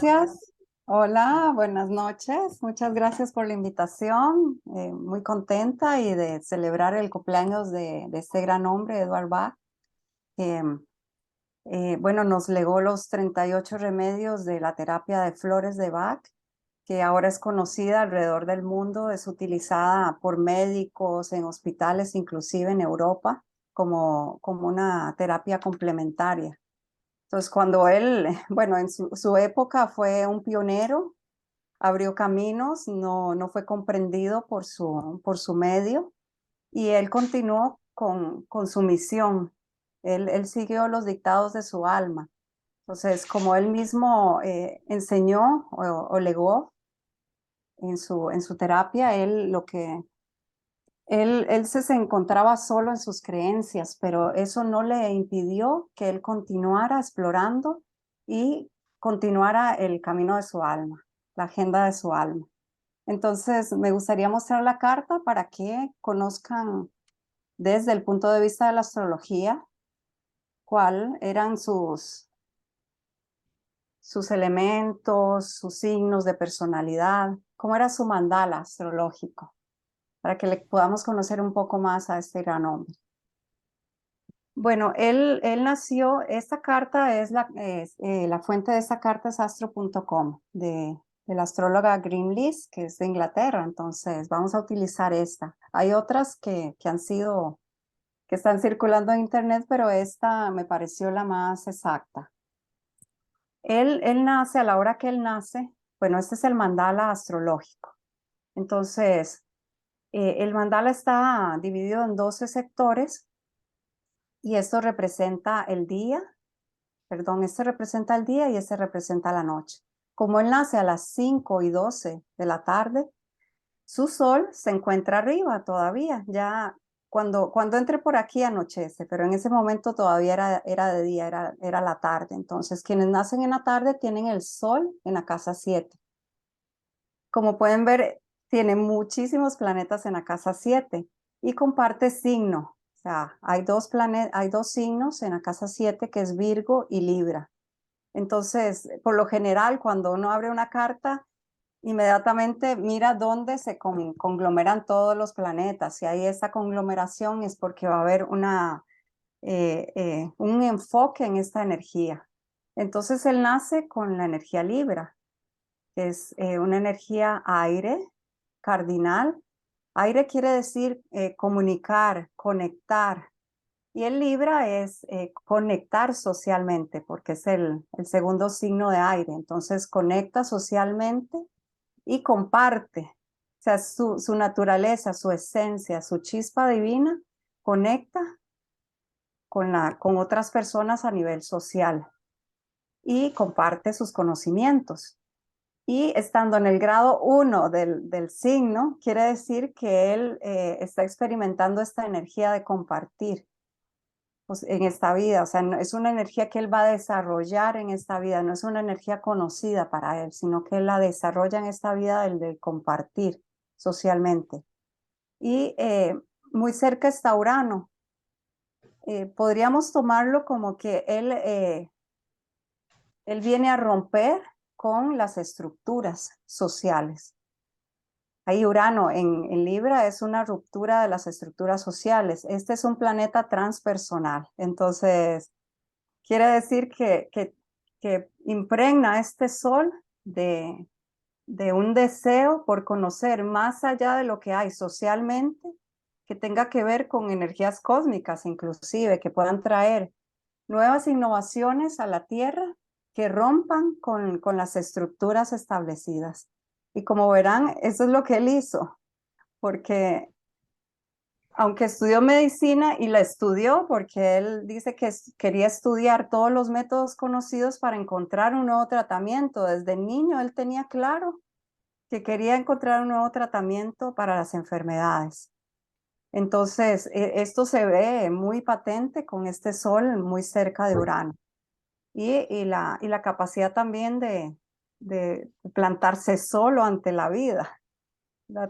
Gracias. Hola, buenas noches. Muchas gracias por la invitación. Muy contenta y de celebrar el cumpleaños de este gran hombre, Edward Bach. que, bueno, nos legó los 38 remedios de la terapia de flores de Bach, que ahora es conocida alrededor del mundo. Es utilizada por médicos en hospitales, inclusive en Europa, como una terapia complementaria. Entonces, cuando él, bueno, en su época fue un pionero, abrió caminos, no fue comprendido por su medio, y él continuó con su misión. Él siguió los dictados de su alma. Entonces, como él mismo enseñó o legó en su terapia, él se encontraba solo en sus creencias, pero eso no le impidió que él continuara explorando y continuara el camino de su alma, la agenda de su alma. Entonces, me gustaría mostrar la carta para que conozcan desde el punto de vista de la astrología cuáles eran sus elementos, sus signos de personalidad, cómo era su mandala astrológico, para que le podamos conocer un poco más a este gran hombre. Bueno, él nació, esta carta la fuente de esta carta es astro.com, de la astróloga Green Liz, que es de Inglaterra. Entonces vamos a utilizar esta. Hay otras que están circulando en internet, pero esta me pareció la más exacta. Él nace, a la hora que él nace, bueno, este es el mandala astrológico. Entonces, el mandala está dividido en 12 sectores, y esto representa el día. Perdón, este representa el día y este representa la noche. Como él nace a las 5:12 de la tarde, su sol se encuentra arriba todavía. Ya cuando entre por aquí anochece, pero en ese momento todavía era de día, era la tarde. Entonces, quienes nacen en la tarde tienen el sol en la casa 7. Como pueden ver, tiene muchísimos planetas en la casa 7 y comparte signo. O sea, hay dos signos en la casa 7, que es Virgo y Libra. Entonces, por lo general, cuando uno abre una carta, inmediatamente mira dónde se conglomeran todos los planetas. Si hay esta conglomeración es porque va a haber un enfoque en esta energía. Entonces, él nace con la energía Libra, que es una energía aire, cardinal. Aire quiere decir comunicar, conectar. Y el Libra es conectar socialmente, porque es el segundo signo de aire. Entonces conecta socialmente y comparte. O sea, su naturaleza, su esencia, su chispa divina, conecta con otras personas a nivel social y comparte sus conocimientos. Y estando en el grado 1 del signo, quiere decir que él está experimentando esta energía de compartir, pues, en esta vida. O sea, es una energía que él va a desarrollar en esta vida, no es una energía conocida para él, sino que él la desarrolla en esta vida, el de compartir socialmente. Y muy cerca está Urano. Podríamos tomarlo como que él viene a romper con las estructuras sociales. Ahí Urano en Libra es una ruptura de las estructuras sociales. Este es un planeta transpersonal. Entonces, quiere decir que impregna este sol de un deseo por conocer más allá de lo que hay socialmente, que tenga que ver con energías cósmicas inclusive, que puedan traer nuevas innovaciones a la Tierra que rompan con las estructuras establecidas. Y como verán, eso es lo que él hizo, porque aunque estudió medicina, y la estudió porque él dice que quería estudiar todos los métodos conocidos para encontrar un nuevo tratamiento. Desde niño él tenía claro que quería encontrar un nuevo tratamiento para las enfermedades. Entonces, esto se ve muy patente con este sol muy cerca de Urano. Y la capacidad también de plantarse solo ante la vida.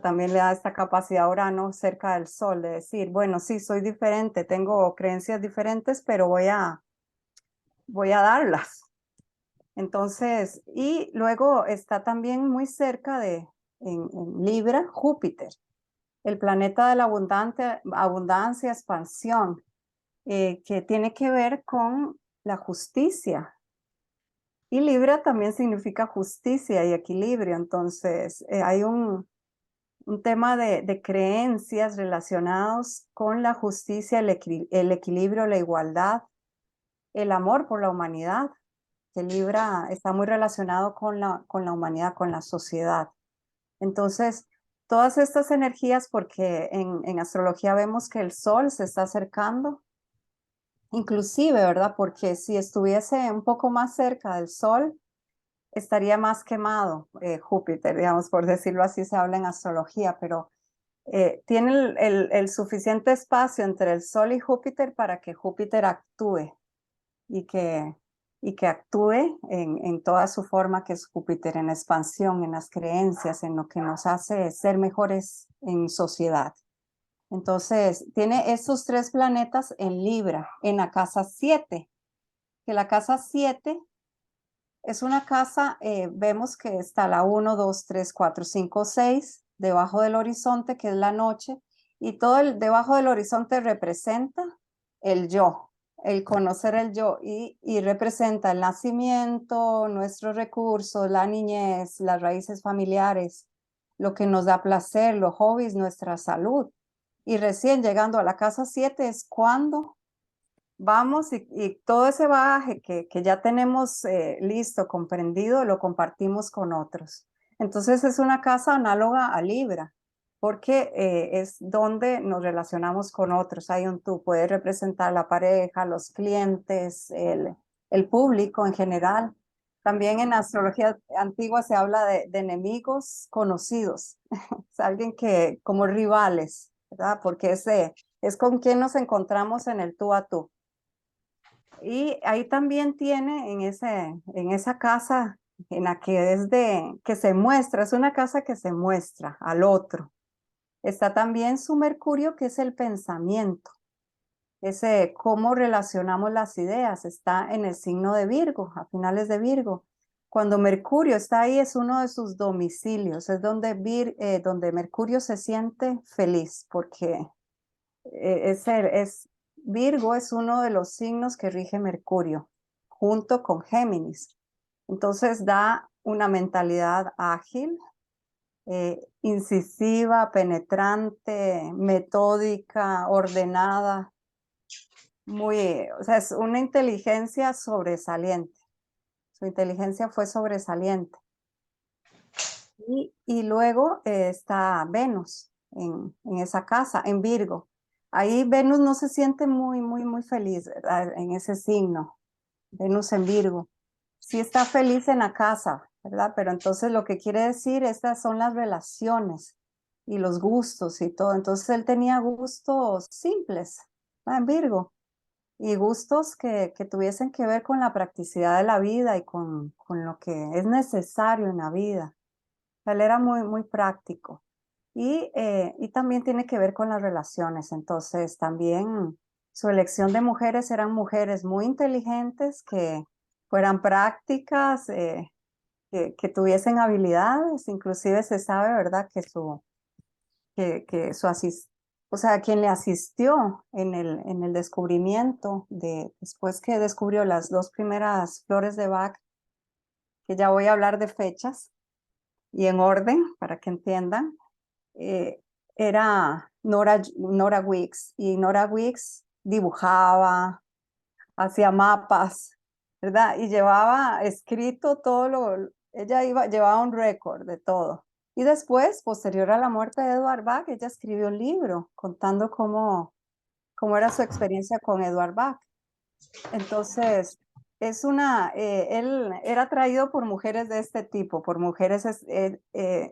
También le da esta capacidad a Urano cerca del Sol, de decir, bueno, sí, soy diferente, tengo creencias diferentes, pero voy a darlas. Entonces, y luego está también muy cerca en Libra, Júpiter, el planeta de la abundancia, expansión, que tiene que ver con la justicia. Y Libra también significa justicia y equilibrio. Entonces, hay un tema de creencias relacionados con la justicia, el equilibrio, la igualdad, el amor por la humanidad, que Libra está muy relacionado con la humanidad, con la sociedad. Entonces, todas estas energías, porque en astrología vemos que el Sol se está acercando, inclusive, ¿verdad? Porque si estuviese un poco más cerca del Sol, estaría más quemado Júpiter, digamos, por decirlo así, se habla en astrología, pero tiene el suficiente espacio entre el Sol y Júpiter para que Júpiter actúe y que actúe en toda su forma, que es Júpiter, en expansión, en las creencias, en lo que nos hace ser mejores en sociedad. Entonces, tiene estos 3 planetas en Libra, en la casa 7, que la casa 7 es una casa, vemos que está la 1, 2, 3, 4, 5, 6, debajo del horizonte, que es la noche, y todo el debajo del horizonte representa el yo, el conocer el yo, y representa el nacimiento, nuestros recursos, la niñez, las raíces familiares, lo que nos da placer, los hobbies, nuestra salud. Y recién llegando a la casa 7 es cuando vamos y todo ese bagaje que ya tenemos listo, comprendido, lo compartimos con otros. Entonces es una casa análoga a Libra, porque es donde nos relacionamos con otros. Hay un tú, puede representar la pareja, los clientes, el público en general. También en astrología antigua se habla de enemigos conocidos, es alguien que como rivales, ¿verdad? Porque es con quien nos encontramos en el tú a tú. Y ahí también tiene en esa casa en la que que se muestra, es una casa que se muestra al otro. Está también su Mercurio, que es el pensamiento, ese cómo relacionamos las ideas, está en el signo de Virgo, a finales de Virgo. Cuando Mercurio está ahí es uno de sus domicilios, es donde Mercurio se siente feliz, porque Virgo es uno de los signos que rige Mercurio, junto con Géminis. Entonces da una mentalidad ágil, incisiva, penetrante, metódica, ordenada, o sea, es una inteligencia sobresaliente. Su inteligencia fue sobresaliente. Y luego está Venus en esa casa, en Virgo. Ahí Venus no se siente muy feliz, ¿verdad? En ese signo, Venus en Virgo. Sí está feliz en la casa, ¿verdad? Pero entonces lo que quiere decir, estas son las relaciones y los gustos y todo. Entonces él tenía gustos simples, ¿verdad? En Virgo, y gustos que tuviesen que ver con la practicidad de la vida y con lo que es necesario en la vida. Él era muy práctico. Y también tiene que ver con las relaciones. Entonces, también su elección de mujeres eran mujeres muy inteligentes, que fueran prácticas, que tuviesen habilidades. Inclusive se sabe, ¿verdad?, que o sea, quien le asistió en el descubrimiento después que descubrió las 2 primeras flores de Bach, que ya voy a hablar de fechas y en orden para que entiendan, eh, era Nora Wicks, y Nora Wicks dibujaba, hacía mapas, ¿verdad? Y llevaba escrito llevaba un récord de todo. Y después, posterior a la muerte de Edward Bach, ella escribió un libro contando cómo era su experiencia con Edward Bach. Entonces, él era atraído por mujeres de este tipo, por mujeres,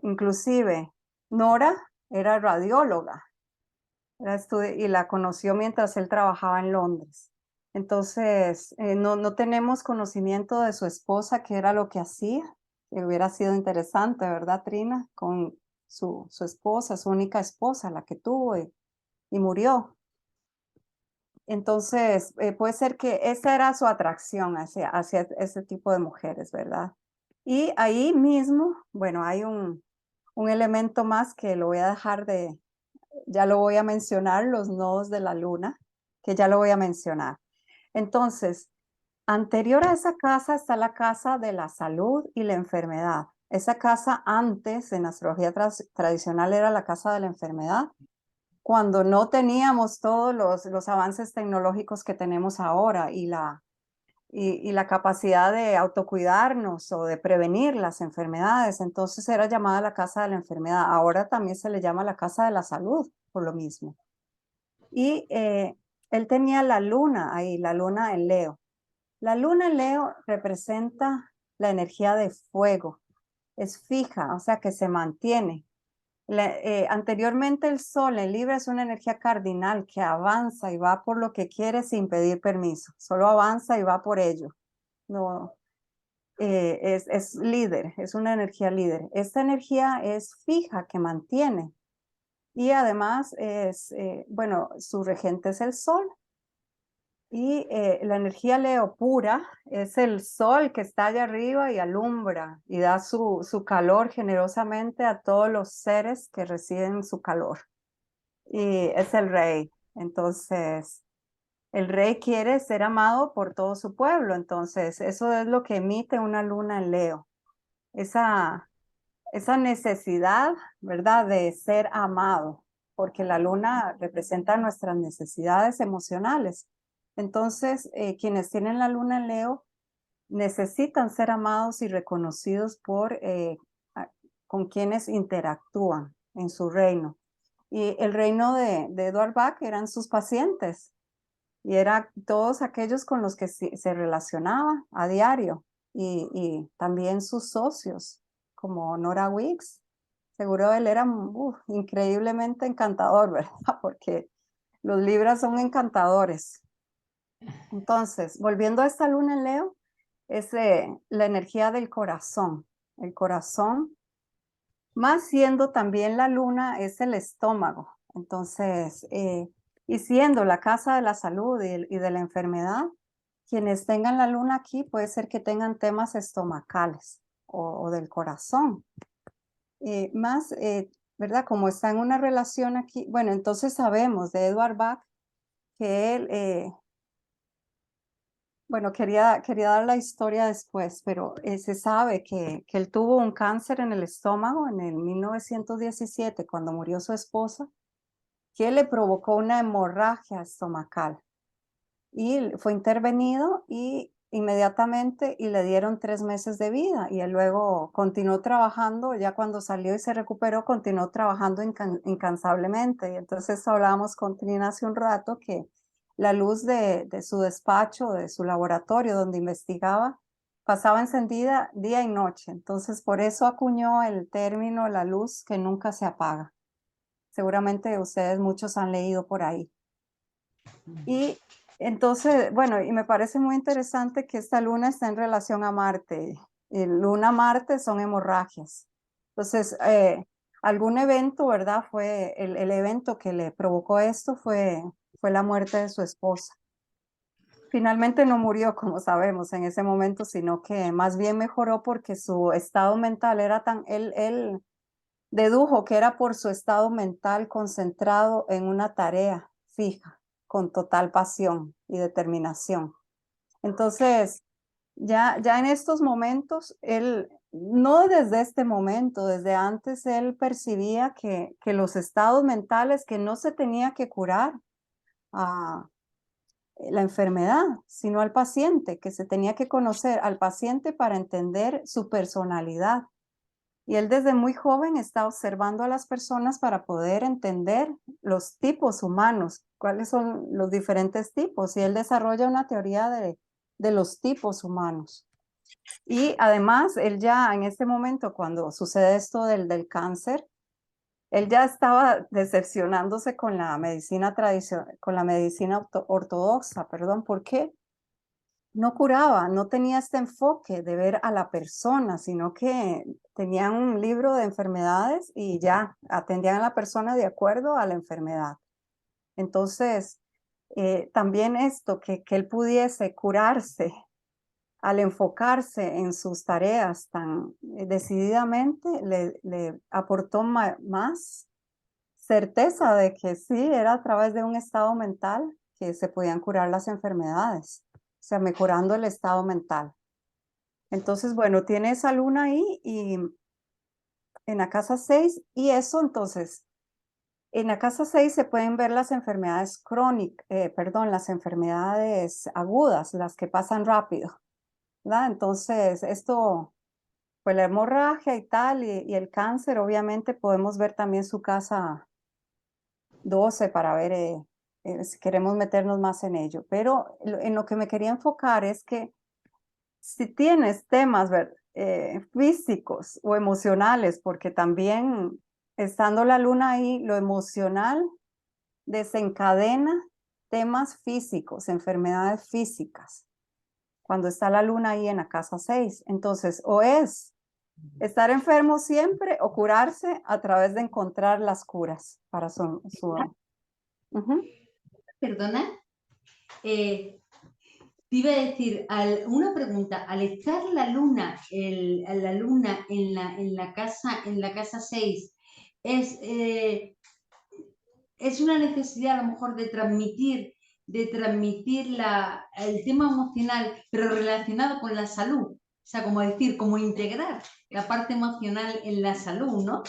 inclusive Nora era radióloga, y la conoció mientras él trabajaba en Londres. Entonces, no tenemos conocimiento de su esposa, qué era lo que hacía, que hubiera sido interesante, ¿verdad, Trina? Con su esposa, su única esposa, la que tuvo y murió. Entonces, puede ser que esa era su atracción hacia ese tipo de mujeres, ¿verdad? Y ahí mismo, bueno, hay un elemento más que lo voy a dejar ya lo voy a mencionar, los nodos de la luna, que ya lo voy a mencionar. Entonces, anterior a esa casa está la casa de la salud y la enfermedad. Esa casa antes, en astrología tradicional, era la casa de la enfermedad, cuando no teníamos todos los avances tecnológicos que tenemos ahora y la capacidad de autocuidarnos o de prevenir las enfermedades. Entonces era llamada la casa de la enfermedad. Ahora también se le llama la casa de la salud, por lo mismo. Y él tenía la luna ahí, la luna en Leo. La luna en Leo representa la energía de fuego. Es fija, o sea que se mantiene. Anteriormente el sol en Libra es una energía cardinal que avanza y va por lo que quiere sin pedir permiso. Solo avanza y va por ello. No, es líder, es una energía líder. Esta energía es fija, que mantiene. Y además bueno, su regente es el sol. Y la energía Leo pura es el sol que está allá arriba y alumbra y da su calor generosamente a todos los seres que reciben su calor. Y es el rey. Entonces, el rey quiere ser amado por todo su pueblo. Entonces, eso es lo que emite una luna en Leo. Esa necesidad, ¿verdad?, de ser amado, porque la luna representa nuestras necesidades emocionales. Entonces, quienes tienen la luna en Leo necesitan ser amados y reconocidos con quienes interactúan en su reino. Y el reino de Edward Bach eran sus pacientes y eran todos aquellos con los que se relacionaba a diario y también sus socios, como Nora Weeks. Seguro él era increíblemente encantador, ¿verdad? Porque los Libras son encantadores. Entonces, volviendo a esta luna en Leo, es la energía del corazón. El corazón, más siendo también la luna, es el estómago. Entonces, y siendo la casa de la salud y de la enfermedad, quienes tengan la luna aquí puede ser que tengan temas estomacales o del corazón. Más, ¿verdad? Como está en una relación aquí, bueno, entonces sabemos de Edward Bach que él, bueno, quería dar la historia después, pero se sabe que él tuvo un cáncer en el estómago en el 1917, cuando murió su esposa, que le provocó una hemorragia estomacal. Y fue intervenido y inmediatamente y le dieron 3 meses de vida. Y él luego continuó trabajando, ya cuando salió y se recuperó, continuó trabajando incansablemente. Y entonces hablábamos con Trina hace un rato que la luz de su despacho, de su laboratorio donde investigaba, pasaba encendida día y noche. Entonces por eso acuñó el término la luz que nunca se apaga. Seguramente ustedes muchos han leído por ahí. Y entonces, bueno, y me parece muy interesante que esta luna está en relación a Marte. Luna-Marte son hemorragias. Entonces, algún evento, ¿verdad? Fue el evento que le provocó esto fue la muerte de su esposa. Finalmente no murió, como sabemos, en ese momento, sino que más bien mejoró porque su estado mental era él dedujo que era por su estado mental concentrado en una tarea fija, con total pasión y determinación. Entonces, ya en estos momentos, él, no desde este momento, desde antes, él percibía que los estados mentales, que no se tenía que curar a la enfermedad, sino al paciente, que se tenía que conocer al paciente para entender su personalidad. Y él desde muy joven está observando a las personas para poder entender los tipos humanos, cuáles son los diferentes tipos. Y él desarrolla una teoría de los tipos humanos. Y además, él ya en este momento, cuando sucede esto del cáncer, él ya estaba decepcionándose con la medicina tradicional, con la medicina ortodoxa, perdón, ¿por qué? No curaba, no tenía este enfoque de ver a la persona, sino que tenían un libro de enfermedades y ya atendían a la persona de acuerdo a la enfermedad. Entonces, también esto, que él pudiese curarse al enfocarse en sus tareas tan decididamente, le aportó más certeza de que sí, era a través de un estado mental que se podían curar las enfermedades, o sea, mejorando el estado mental. Entonces, bueno, tiene esa luna ahí y en la casa 6 y eso entonces, en la casa 6 se pueden ver las enfermedades crónicas, perdón, las enfermedades agudas, las que pasan rápido, ¿verdad? Entonces, esto, pues la hemorragia y tal, y el cáncer, obviamente podemos ver también su casa 12 para ver si queremos meternos más en ello. Pero en lo que me quería enfocar es que si tienes temas físicos o emocionales, porque también estando la luna ahí, lo emocional desencadena temas físicos, enfermedades físicas, cuando está la luna ahí en la casa 6. Entonces, o es estar enfermo siempre o curarse a través de encontrar las curas para su. Ujú. Perdona, te iba a decir, una pregunta, al estar la luna, la luna en la casa 6, es, es una necesidad a lo mejor de transmitir el tema emocional, pero relacionado con la salud. O sea, como decir, como integrar la parte emocional en la salud, ¿no?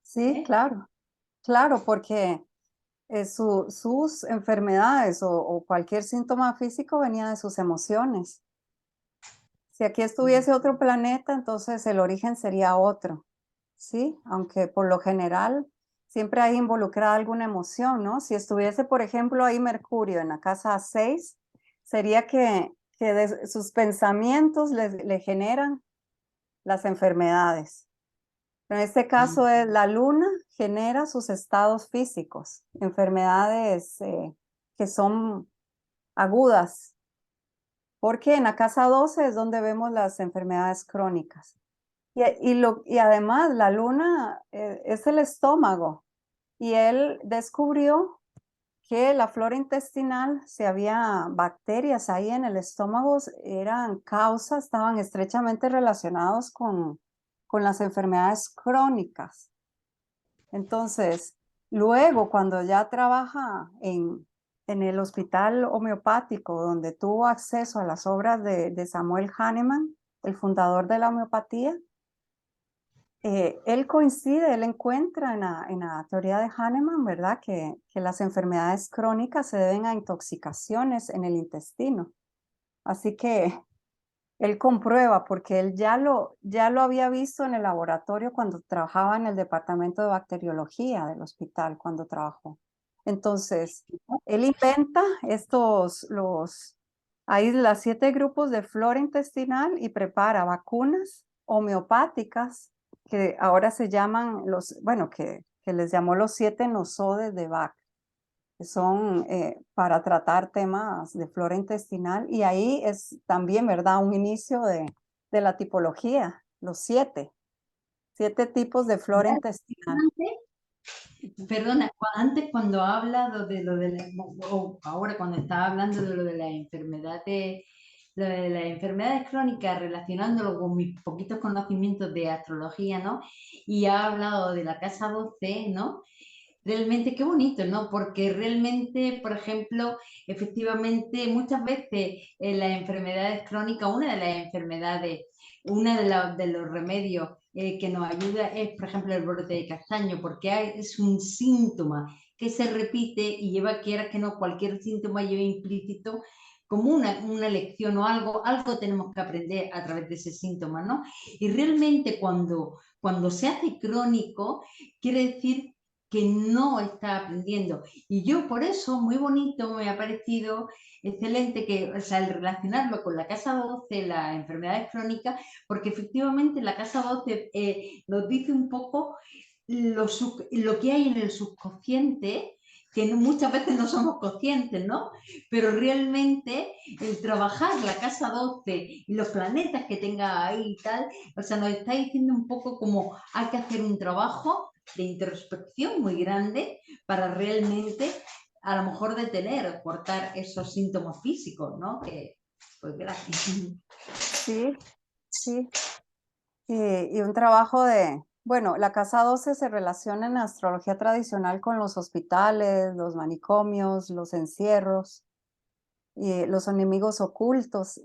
Sí, ¿Eh? claro, claro, porque sus enfermedades o cualquier síntoma físico venía de sus emociones. Si aquí estuviese otro planeta, entonces el origen sería otro, ¿sí? Aunque por lo general siempre hay involucrada alguna emoción, ¿no? Si estuviese, por ejemplo, ahí Mercurio en la casa 6, sería que de sus pensamientos le generan las enfermedades. Pero en este caso es la luna genera sus estados físicos, enfermedades que son agudas, porque en la casa 12 es donde vemos las enfermedades crónicas. Y además la luna es el estómago y él descubrió que la flora intestinal, si había bacterias ahí en el estómago, eran causas, estaban estrechamente relacionados con las enfermedades crónicas. Entonces, luego cuando ya trabaja en el hospital homeopático, donde tuvo acceso a las obras de Samuel Hahnemann, el fundador de la homeopatía, él coincide, él encuentra en la teoría de Hahnemann, ¿verdad? Que las enfermedades crónicas se deben a intoxicaciones en el intestino. Así que él comprueba, porque él ya lo había visto en el laboratorio cuando trabajaba en el departamento de bacteriología del hospital, cuando trabajó. Entonces, él inventa ahí las 7 grupos de flora intestinal y prepara vacunas homeopáticas que ahora se llaman que les llamó los 7 nosodes de Bach, que son para tratar temas de flora intestinal. Y ahí es también, ¿verdad? Un inicio de la tipología, los 7 tipos de flora intestinal. Perdona, antes cuando ha hablado de lo de o ahora cuando estaba hablando de lo de las enfermedades crónicas, relacionándolo con mis poquitos conocimientos de astrología, ¿no? Y ha hablado de la casa 12, ¿no? Realmente qué bonito, ¿no? Porque realmente, por ejemplo, efectivamente, muchas veces las enfermedades crónicas, una de los remedios que nos ayuda es, por ejemplo, el brote de castaño, porque es un síntoma que se repite y lleva, quieras que no, cualquier síntoma lleva implícito como una lección o algo tenemos que aprender a través de ese síntoma, ¿no? Y realmente cuando se hace crónico, quiere decir que no está aprendiendo. Y yo por eso, muy bonito, me ha parecido excelente que, o sea, el relacionarlo con la casa 12, las enfermedades crónicas, porque efectivamente la casa 12 nos dice un poco lo que hay en el subconsciente, que muchas veces no somos conscientes, ¿no? Pero realmente el trabajar la casa 12 y los planetas que tenga ahí y tal, o sea, nos está diciendo un poco como hay que hacer un trabajo de introspección muy grande para realmente a lo mejor detener, cortar esos síntomas físicos, ¿no? Que, pues gracias. Sí, sí. Y un trabajo de, bueno, la casa 12 se relaciona en la astrología tradicional con los hospitales, los manicomios, los encierros y los enemigos ocultos.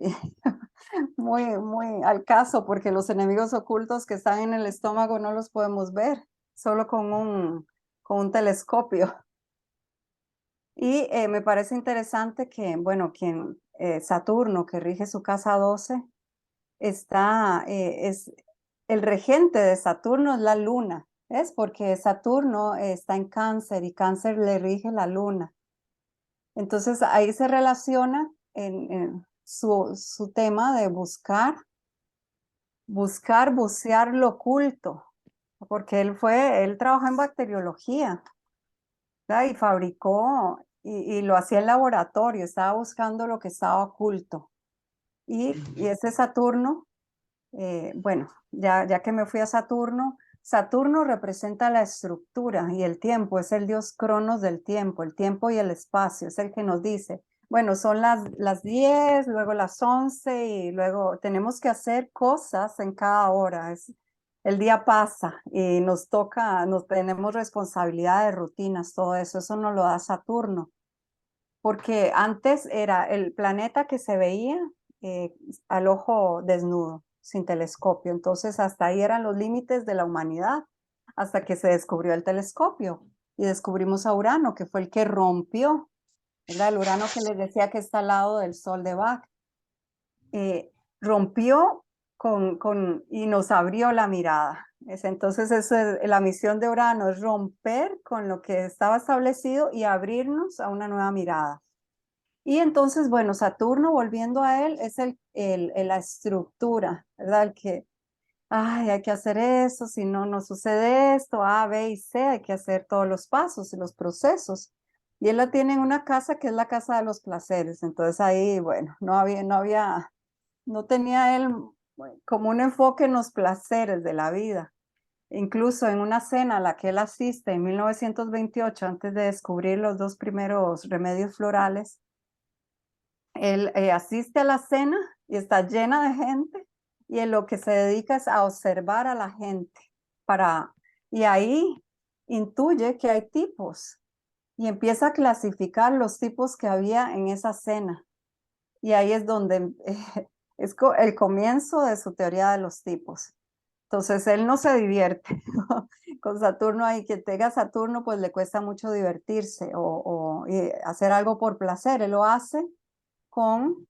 Muy, muy al caso, porque los enemigos ocultos que están en el estómago no los podemos ver, solo con un telescopio. Y me parece interesante que, bueno, quien Saturno, que rige su casa 12, es el regente de Saturno es la luna, ¿es? Porque Saturno está en Cáncer y Cáncer le rige la luna. Entonces ahí se relaciona en su tema de bucear lo oculto, porque él trabajó en bacteriología, ¿verdad? Y fabricó y lo hacía en laboratorio, estaba buscando lo que estaba oculto. Y ese Saturno, bueno, ya que me fui a Saturno, Saturno representa la estructura y el tiempo, es el dios Cronos del tiempo, el tiempo y el espacio, es el que nos dice, bueno, son las 10, luego las 11 y luego tenemos que hacer cosas en cada hora. El día pasa y nos toca, nos tenemos responsabilidades, rutinas, todo eso, eso nos lo da Saturno, porque antes era el planeta que se veía eh, al ojo desnudo, sin telescopio. Entonces, hasta ahí eran los límites de la humanidad, hasta que se descubrió el telescopio y descubrimos a Urano, que fue el que rompió, ¿verdad? El Urano que les decía que está al lado del Sol de Bach. Rompió y nos abrió la mirada. Entonces, eso es, la misión de Urano es romper con lo que estaba establecido y abrirnos a una nueva mirada. Y entonces, bueno, Saturno, volviendo a él, es la estructura, ¿verdad? El que, ay, hay que hacer eso, si no, no sucede esto, A, B y C, hay que hacer todos los pasos y los procesos. Y él la tiene en una casa que es la casa de los placeres. Entonces ahí, bueno, no tenía él como un enfoque en los placeres de la vida. Incluso en una cena a la que él asiste en 1928, antes de descubrir los dos primeros remedios florales, él asiste a la cena y está llena de gente y en lo que se dedica es a observar a la gente y ahí intuye que hay tipos y empieza a clasificar los tipos que había en esa cena. Y ahí es donde es el comienzo de su teoría de los tipos. Entonces él no se divierte con Saturno ahí, que tenga Saturno pues le cuesta mucho divertirse o hacer algo por placer, él lo hace con,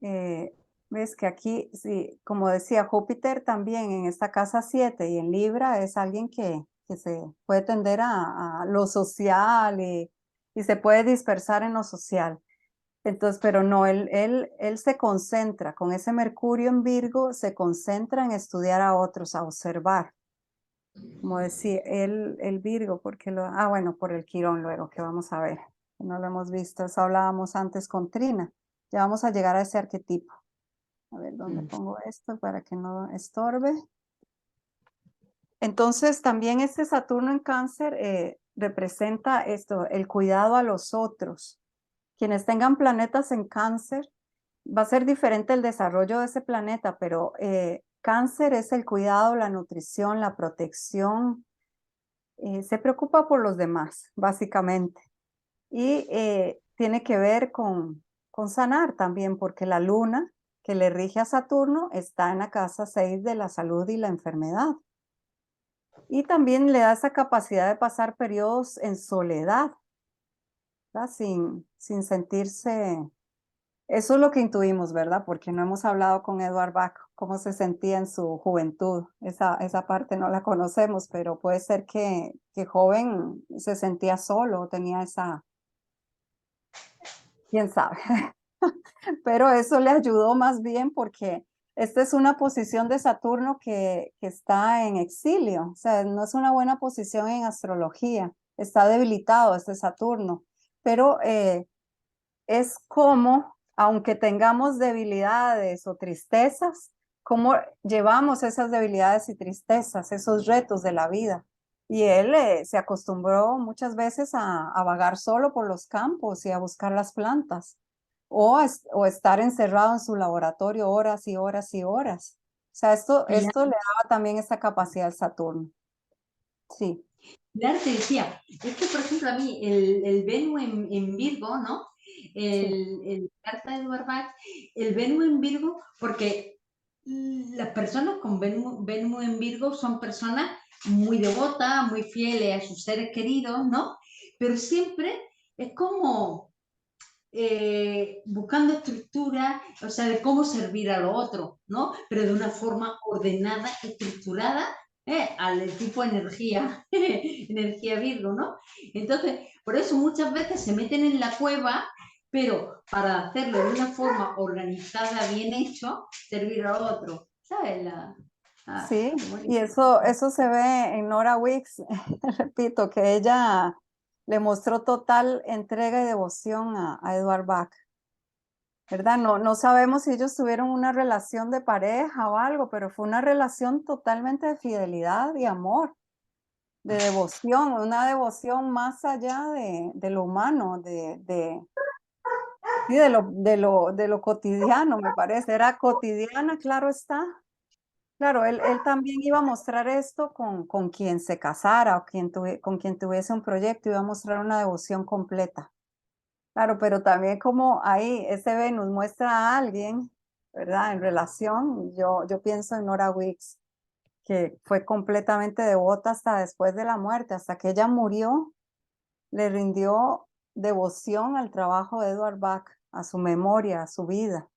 ves que aquí, sí, como decía, Júpiter también en esta casa 7 y en Libra es alguien que se puede tender a lo social y se puede dispersar en lo social. Entonces, pero no, él se concentra, con ese Mercurio en Virgo, se concentra en estudiar a otros, a observar. Como decía, el Virgo, porque bueno, por el Quirón luego, que vamos a ver. No lo hemos visto, eso hablábamos antes con Trina. Ya vamos a llegar a ese arquetipo. A ver, ¿dónde pongo esto para que no estorbe? Entonces, también este Saturno en Cáncer representa esto, el cuidado a los otros. Quienes tengan planetas en Cáncer, va a ser diferente el desarrollo de ese planeta, pero Cáncer es el cuidado, la nutrición, la protección, se preocupa por los demás, básicamente. Y tiene que ver con sanar también, porque la luna que le rige a Saturno está en la casa 6 de la salud y la enfermedad. Y también le da esa capacidad de pasar periodos en soledad, ¿verdad? Sin sentirse. Eso es lo que intuimos, ¿verdad? Porque no hemos hablado con Edward Bach, cómo se sentía en su juventud. Esa parte no la conocemos, pero puede ser que joven se sentía solo, tenía quién sabe. Pero eso le ayudó más bien porque esta es una posición de Saturno que está en exilio, o sea, no es una buena posición en astrología, está debilitado este Saturno, pero es como, aunque tengamos debilidades o tristezas, cómo llevamos esas debilidades y tristezas, esos retos de la vida. Y él se acostumbró muchas veces a vagar solo por los campos y a buscar las plantas, o estar encerrado en su laboratorio horas y horas y horas. O sea, esto le daba también esta capacidad al Saturno. Sí, Claro, te decía, es que por ejemplo a mí el Venus en Virgo, ¿no? sí, El carta de Edward Bach, el Venus en Virgo, porque las personas con Venus en Virgo son personas muy devotas, muy fieles a sus seres queridos, ¿no? Pero siempre es como buscando estructura, o sea, de cómo servir a lo otro, ¿no? Pero de una forma ordenada, estructurada, al tipo de energía, energía Virgo, ¿no? Entonces, por eso muchas veces se meten en la cueva, pero para hacerlo de una forma organizada, bien hecho, servir al otro, ¿sabes? sí. Y eso se ve en Nora Wicks, repito, que ella le mostró total entrega y devoción a Edward Bach. ¿Verdad? No sabemos si ellos tuvieron una relación de pareja o algo, pero fue una relación totalmente de fidelidad y amor, de devoción, una devoción más allá de lo humano, sí, de lo cotidiano, me parece. Era cotidiana, claro está. Claro, él también iba a mostrar esto con quien se casara o con quien tuviese un proyecto, iba a mostrar una devoción completa. Claro, pero también como ahí ese Venus muestra a alguien, ¿verdad? En relación, yo pienso en Nora Wicks, que fue completamente devota hasta después de la muerte, hasta que ella murió, le rindió devoción al trabajo de Edward Bach, a su memoria, a su vida.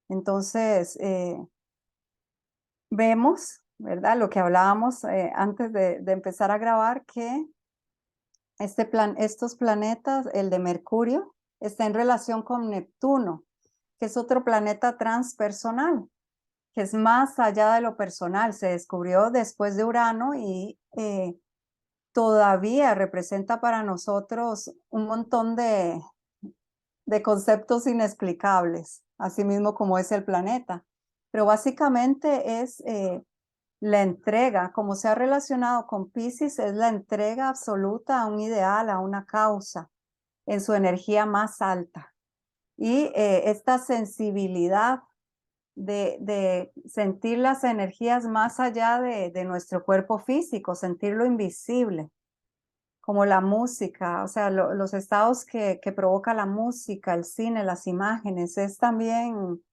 Entonces, vemos, ¿verdad? Lo que hablábamos antes de empezar a grabar, que estos planetas, el de Mercurio, está en relación con Neptuno, que es otro planeta transpersonal, que es más allá de lo personal. Se descubrió después de Urano y todavía representa para nosotros un montón de conceptos inexplicables, así mismo como es el planeta. Pero básicamente es la entrega, como se ha relacionado con Pisces, es la entrega absoluta a un ideal, a una causa, en su energía más alta. Y esta sensibilidad de sentir las energías más allá de nuestro cuerpo físico, sentir lo invisible, como la música, o sea, los estados que provoca la música, el cine, las imágenes, es también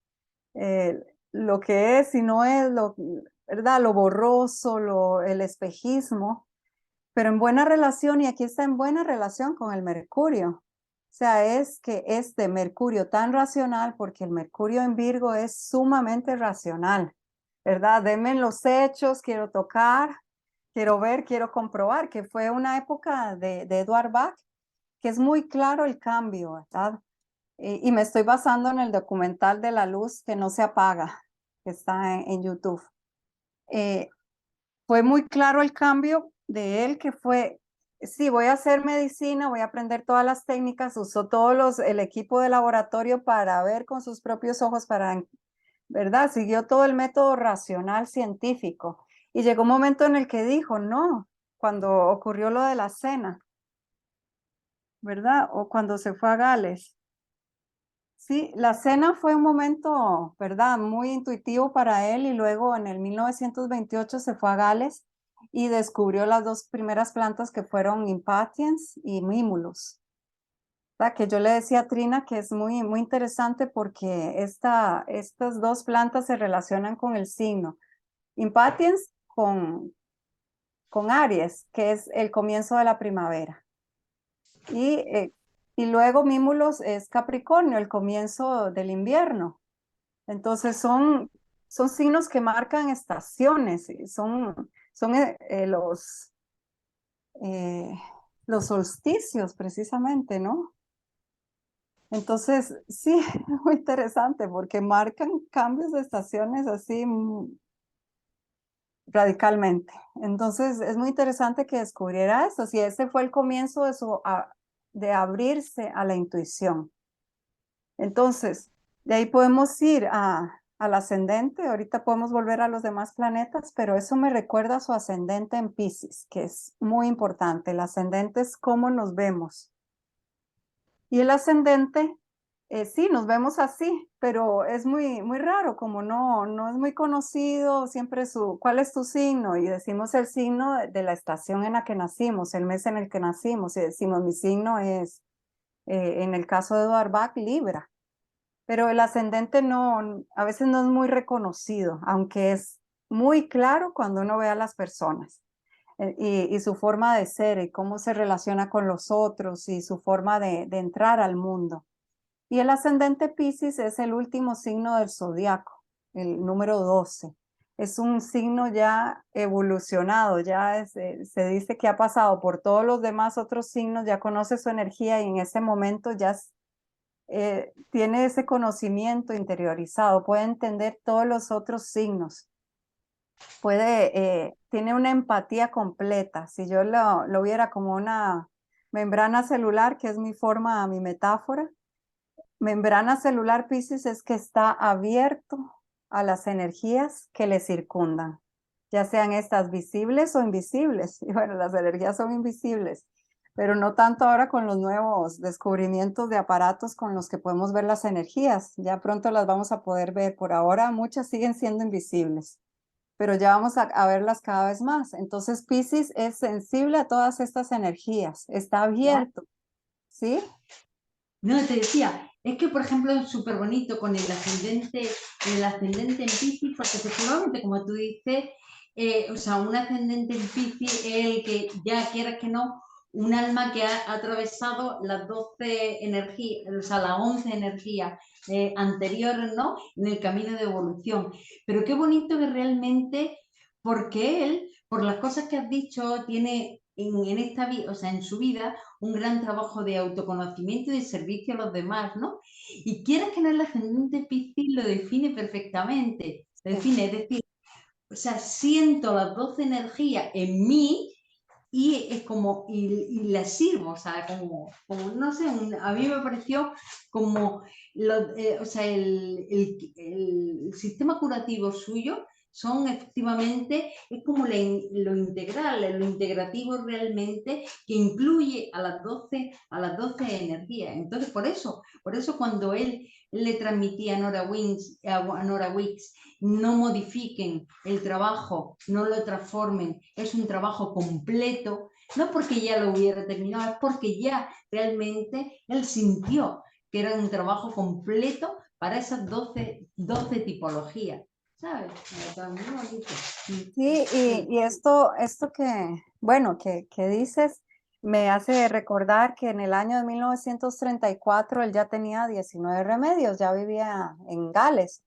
eh, lo que es y no es, ¿verdad? Lo borroso, el espejismo, pero en buena relación, y aquí está en buena relación con el Mercurio. O sea, es que este Mercurio tan racional, porque el Mercurio en Virgo es sumamente racional, ¿verdad? Denme los hechos, quiero tocar, quiero ver, quiero comprobar, que fue una época de Edward Bach, que es muy claro el cambio, ¿verdad? Y me estoy basando en el documental de La Luz que no se apaga, que está en YouTube. Eh, Fue muy claro el cambio de él, que fue, sí, voy a hacer medicina, voy a aprender todas las técnicas, usó el equipo de laboratorio para ver con sus propios ojos, ¿verdad? Siguió todo el método racional científico. Y llegó un momento en el que dijo, no, cuando ocurrió lo de la cena, ¿verdad? O cuando se fue a Gales. Sí, la cena fue un momento, ¿verdad? Muy intuitivo para él, y luego en el 1928 se fue a Gales y descubrió las dos primeras plantas, que fueron Impatiens y Mimulus. ¿Verdad? Que yo le decía a Trina que es muy, muy interesante porque estas dos plantas se relacionan con el signo. Impatiens con Aries, que es el comienzo de la primavera. Y, y luego Mimulus es Capricornio, el comienzo del invierno. Entonces son signos que marcan estaciones, y son eh, los solsticios precisamente, ¿no? Entonces, sí, es muy interesante porque marcan cambios de estaciones así radicalmente. Entonces, es muy interesante que descubriera eso, si ese fue el comienzo de abrirse a la intuición. Entonces, de ahí podemos ir al ascendente. Ahorita podemos volver a los demás planetas, pero eso me recuerda a su ascendente en Piscis, que es muy importante. El ascendente es cómo nos vemos. Y el ascendente, sí, nos vemos así, pero es muy, muy raro, como no es muy conocido, siempre ¿cuál es tu signo? Y decimos el signo de la estación en la que nacimos, el mes en el que nacimos, y decimos mi signo es, en el caso de Edward Bach, Libra. Pero el ascendente a veces no es muy reconocido, aunque es muy claro cuando uno ve a las personas y su forma de ser y cómo se relaciona con los otros y su forma de entrar al mundo. Y el ascendente Piscis es el último signo del zodiaco, el número 12. Es un signo ya evolucionado, se dice que ha pasado por todos los demás otros signos, ya conoce su energía y en ese momento ya tiene ese conocimiento interiorizado, puede entender todos los otros signos, tiene una empatía completa. Si yo lo viera como una membrana celular, que es mi forma, mi metáfora, membrana celular Piscis es que está abierto a las energías que le circundan, ya sean estas visibles o invisibles. Y bueno, las energías son invisibles, pero no tanto ahora con los nuevos descubrimientos de aparatos con los que podemos ver las energías. Ya pronto las vamos a poder ver. Por ahora muchas siguen siendo invisibles, pero ya vamos a verlas cada vez más. Entonces Piscis es sensible a todas estas energías, está abierto, ¿sí? No, te decía, es que por ejemplo es súper bonito con el ascendente en Piscis, porque efectivamente, como tú dices, o sea, un ascendente en Piscis es el que ya quieras que no, un alma que ha atravesado las 12 energías, o sea, las 11 energías anteriores, ¿no? En el camino de evolución. Pero qué bonito que realmente, porque él, por las cosas que has dicho, tiene en esta vida, o sea, en su vida, un gran trabajo de autoconocimiento y de servicio a los demás, ¿no? Y quieras que no, el ascendente Piscis lo define perfectamente, lo define, es decir, o sea, siento las 12 energías en mí y es como, y las sirvo, o sea, como no sé, a mí me pareció como, o sea, el sistema curativo suyo son efectivamente, es como lo integral, lo integrativo realmente que incluye a las 12 energías. Entonces, por eso cuando él le transmitía a Nora Wicks, no modifiquen el trabajo, no lo transformen, es un trabajo completo, no porque ya lo hubiera terminado, es porque ya realmente él sintió que era un trabajo completo para esas 12 tipologías, ¿sabes? Sí, y esto bueno, que dices, me hace recordar que en el año de 1934 él ya tenía 19 remedios, ya vivía en Gales,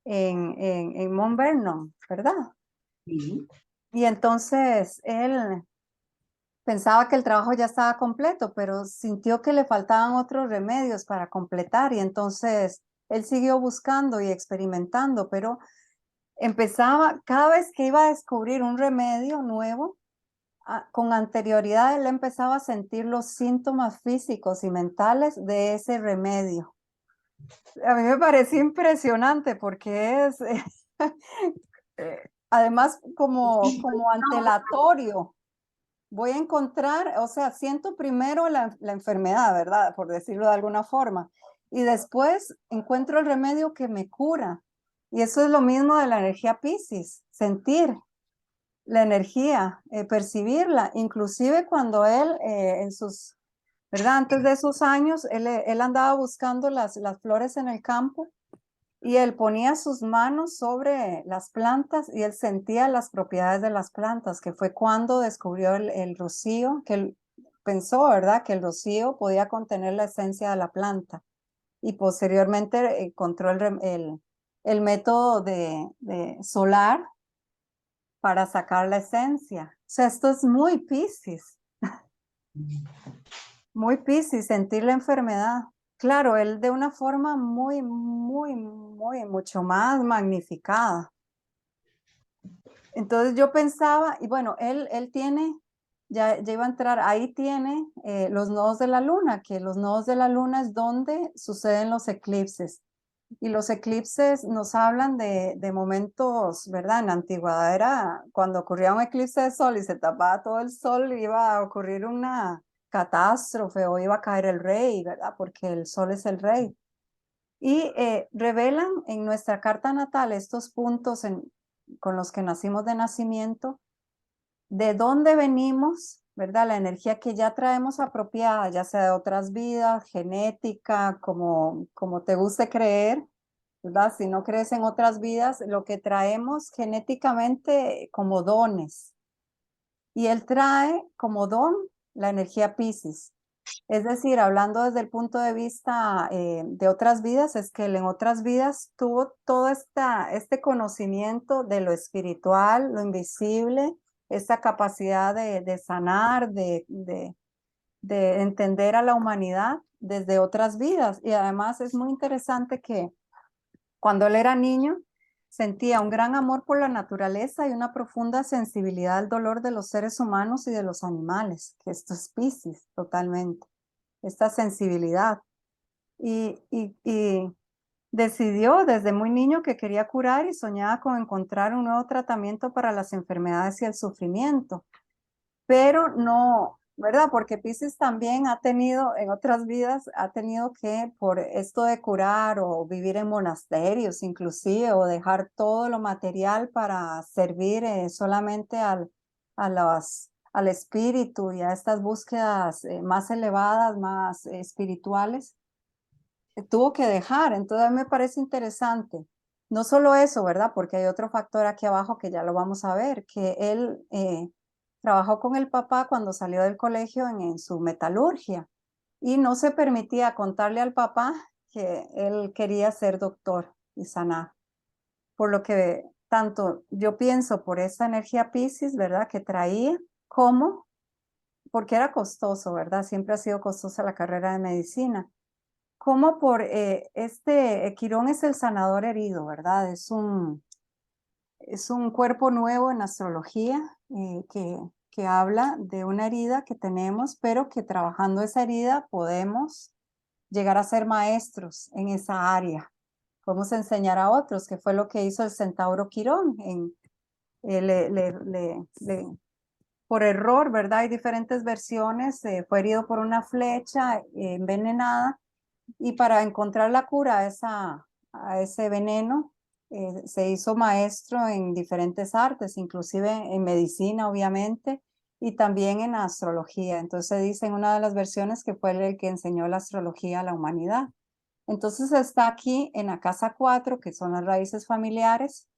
en Mount Vernon, ¿verdad? Sí. Y entonces él pensaba que el trabajo ya estaba completo, pero sintió que le faltaban otros remedios para completar y entonces él siguió buscando y experimentando, pero empezaba, cada vez que iba a descubrir un remedio nuevo, con anterioridad él empezaba a sentir los síntomas físicos y mentales de ese remedio. A mí me pareció impresionante porque es, además como antelatorio. Voy a encontrar, o sea, siento primero la enfermedad, ¿verdad? Por decirlo de alguna forma. Y después encuentro el remedio que me cura. Y eso es lo mismo de la energía Piscis, sentir la energía, percibirla. Inclusive cuando él, ¿verdad? Antes de esos años, él andaba buscando las flores en el campo y él ponía sus manos sobre las plantas y él sentía las propiedades de las plantas, que fue cuando descubrió el rocío, que él pensó, ¿verdad? Que el rocío podía contener la esencia de la planta. Y posteriormente encontró el método de solar para sacar la esencia. O sea, esto es muy Piscis, sentir la enfermedad. Claro, él de una forma mucho más magnificada. Entonces yo pensaba, y bueno, él tiene, ya iba a entrar, ahí tiene los nodos de la luna, que los nodos de la luna es donde suceden los eclipses. Y los eclipses nos hablan de momentos, ¿verdad? En la antigüedad era cuando ocurría un eclipse de sol y se tapaba todo el sol, iba a ocurrir una catástrofe o iba a caer el rey, ¿verdad? Porque el sol es el rey. Y revelan en nuestra carta natal estos puntos con los que nacimos de nacimiento, de dónde venimos, ¿verdad? La energía que ya traemos apropiada, ya sea de otras vidas, genética, como te guste creer, ¿verdad? Si no crees en otras vidas, lo que traemos genéticamente como dones. Y él trae como don la energía Piscis. Es decir, hablando desde el punto de vista de otras vidas, es que él en otras vidas tuvo todo este conocimiento de lo espiritual, lo invisible, esta capacidad de sanar, de entender a la humanidad desde otras vidas. Y además es muy interesante que cuando él era niño, sentía un gran amor por la naturaleza y una profunda sensibilidad al dolor de los seres humanos y de los animales, que esto es Piscis totalmente, esta sensibilidad. Y decidió desde muy niño que quería curar y soñaba con encontrar un nuevo tratamiento para las enfermedades y el sufrimiento, pero no, ¿verdad? Porque Piscis también ha tenido, en otras vidas, ha tenido que, por esto de curar o vivir en monasterios inclusive, o dejar todo lo material para servir solamente al espíritu y a estas búsquedas más elevadas, más espirituales, tuvo que dejar. Entonces a mí me parece interesante. No solo eso, ¿verdad? Porque hay otro factor aquí abajo que ya lo vamos a ver, que él trabajó con el papá cuando salió del colegio en su metalurgia y no se permitía contarle al papá que él quería ser doctor y sanar. Por lo que tanto yo pienso por esa energía Piscis, ¿verdad? Que traía, como porque era costoso, ¿verdad? Siempre ha sido costosa la carrera de medicina. Como por Quirón es el sanador herido, ¿verdad? Es un cuerpo nuevo en astrología que habla de una herida que tenemos, pero que trabajando esa herida podemos llegar a ser maestros en esa área. Podemos enseñar a otros, que fue lo que hizo el centauro Quirón. Por error, ¿verdad? Hay diferentes versiones. Fue herido por una flecha envenenada y para encontrar la cura a ese veneno, se hizo maestro en diferentes artes, inclusive en medicina, obviamente, y también en astrología. Entonces dice en una de las versiones que fue el que enseñó la astrología a la humanidad. Entonces está aquí en la casa 4, que son las raíces familiares,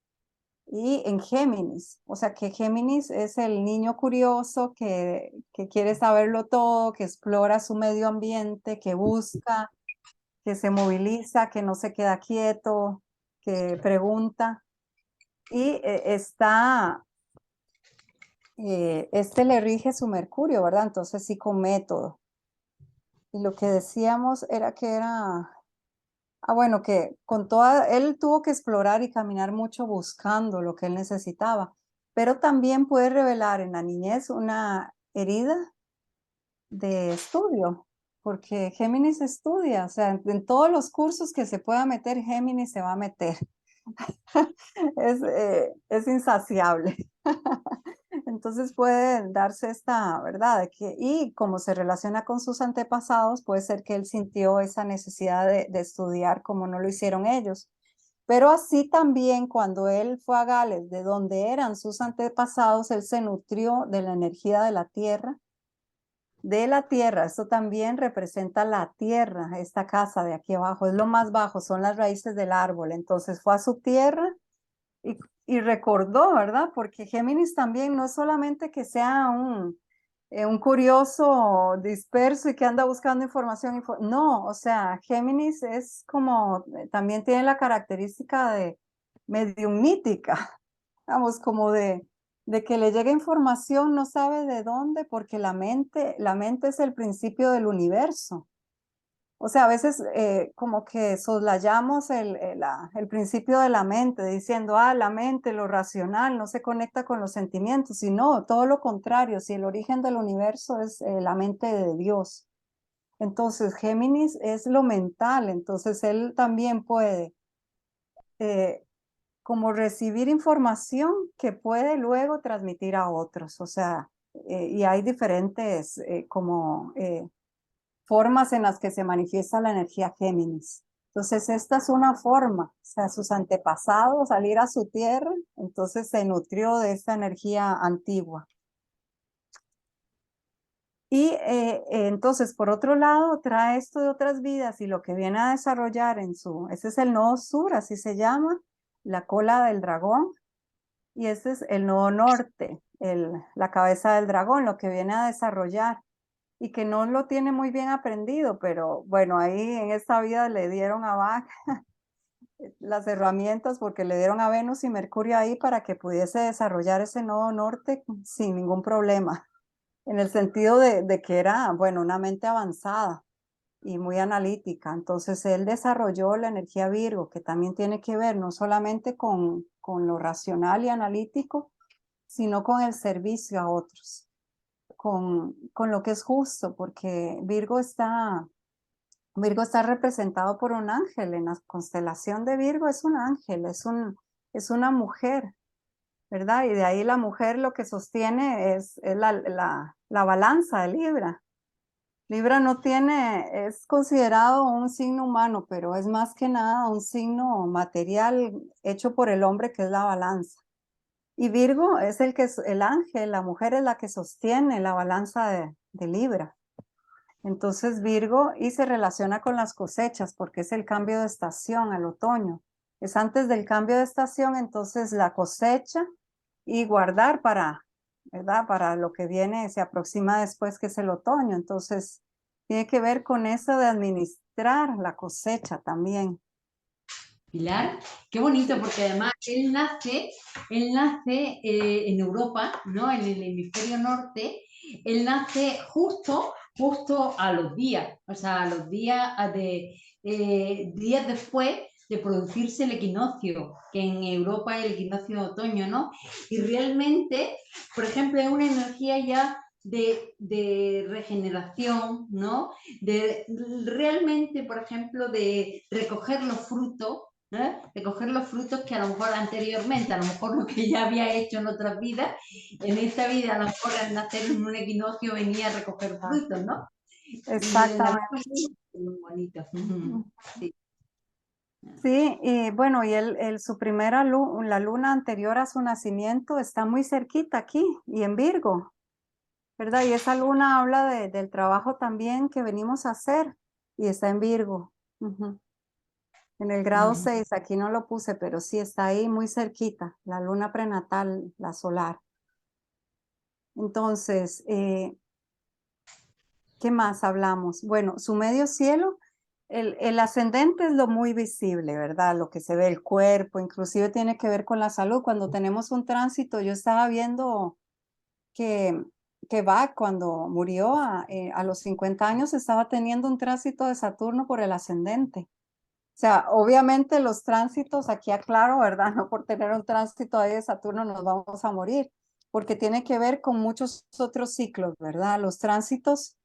y en Géminis. O sea que Géminis es el niño curioso que quiere saberlo todo, que explora su medio ambiente, que busca, que se moviliza, que no se queda quieto, que pregunta. Y este le rige su Mercurio, ¿verdad? Entonces sí, con método. Y lo que decíamos era que bueno, que él tuvo que explorar y caminar mucho buscando lo que él necesitaba, pero también puede revelar en la niñez una herida de estudio, porque Géminis estudia, o sea, en todos los cursos que se pueda meter, Géminis se va a meter. Es insaciable. Entonces puede darse esta, ¿verdad? Y como se relaciona con sus antepasados, puede ser que él sintió esa necesidad de estudiar como no lo hicieron ellos. Pero así también cuando él fue a Gales, de donde eran sus antepasados, él se nutrió de la energía de la tierra. Esto también representa la tierra, esta casa de aquí abajo, es lo más bajo, son las raíces del árbol. Entonces fue a su tierra y recordó, ¿verdad? Porque Géminis también no es solamente que sea un curioso disperso y que anda buscando información. No, o sea, Géminis es como, también tiene la característica de mediumítica, vamos, como de que le llega información, no sabe de dónde, porque la mente es el principio del universo. O sea, a veces como que soslayamos el principio de la mente, diciendo, la mente, lo racional, no se conecta con los sentimientos, y no, todo lo contrario, si el origen del universo es la mente de Dios. Entonces, Géminis es lo mental, entonces él también puede como recibir información que puede luego transmitir a otros. O sea, y hay diferentes formas en las que se manifiesta la energía Géminis. Entonces, esta es una forma, o sea, sus antepasados al ir a su tierra, entonces se nutrió de esta energía antigua. Y entonces, por otro lado, trae esto de otras vidas y lo que viene a desarrollar ese es el nodo sur, así se llama, la cola del dragón, y este es el nodo norte, la cabeza del dragón, lo que viene a desarrollar y que no lo tiene muy bien aprendido, pero bueno, ahí en esta vida le dieron a Bach las herramientas porque le dieron a Venus y Mercurio ahí para que pudiese desarrollar ese nodo norte sin ningún problema, en el sentido de que era, bueno, una mente avanzada y muy analítica. Entonces él desarrolló la energía Virgo, que también tiene que ver no solamente con lo racional y analítico, sino con el servicio a otros, con lo que es justo, porque Virgo está representado por un ángel. En la constelación de Virgo es un ángel, es una mujer, ¿verdad? Y de ahí la mujer lo que sostiene es la balanza de Libra. Libra no tiene, es considerado un signo humano, pero es más que nada un signo material hecho por el hombre, que es la balanza. Y Virgo es el ángel, la mujer es la que sostiene la balanza de Libra. Entonces Virgo y se relaciona con las cosechas porque es el cambio de estación al otoño. Es antes del cambio de estación, entonces la cosecha y guardar ¿verdad? Para lo que viene, se aproxima después, que es el otoño. Entonces tiene que ver con eso de administrar la cosecha también. Pilar, qué bonito, porque además él nace en Europa, ¿no? En el hemisferio norte. Él nace justo a los días, o sea, a los días días después de producirse el equinoccio, que en Europa es el equinoccio de otoño, ¿no? Y realmente, por ejemplo, es una energía ya de regeneración, ¿no? De realmente, por ejemplo, de recoger los frutos, de coger los frutos que a lo mejor anteriormente, a lo mejor lo que ya había hecho en otras vidas, en esta vida a lo mejor al nacer en un equinoccio venía a recoger frutos, ¿no? Exactamente. Y muy bonito. Sí. Sí, y bueno, y su primera la luna anterior a su nacimiento está muy cerquita aquí y en Virgo, ¿verdad? Y esa luna habla del trabajo también que venimos a hacer y está en Virgo. En el grado 6, aquí no lo puse, pero sí está ahí muy cerquita, la luna prenatal, la solar. Entonces, ¿qué más hablamos? Bueno, su medio cielo, el ascendente es lo muy visible, ¿verdad? Lo que se ve el cuerpo, inclusive tiene que ver con la salud. Cuando tenemos un tránsito, yo estaba viendo que Bach, cuando murió a los 50 años, estaba teniendo un tránsito de Saturno por el ascendente. O sea, obviamente los tránsitos, aquí aclaro, ¿verdad? No por tener un tránsito ahí de Saturno nos vamos a morir, porque tiene que ver con muchos otros ciclos, ¿verdad? Los tránsitos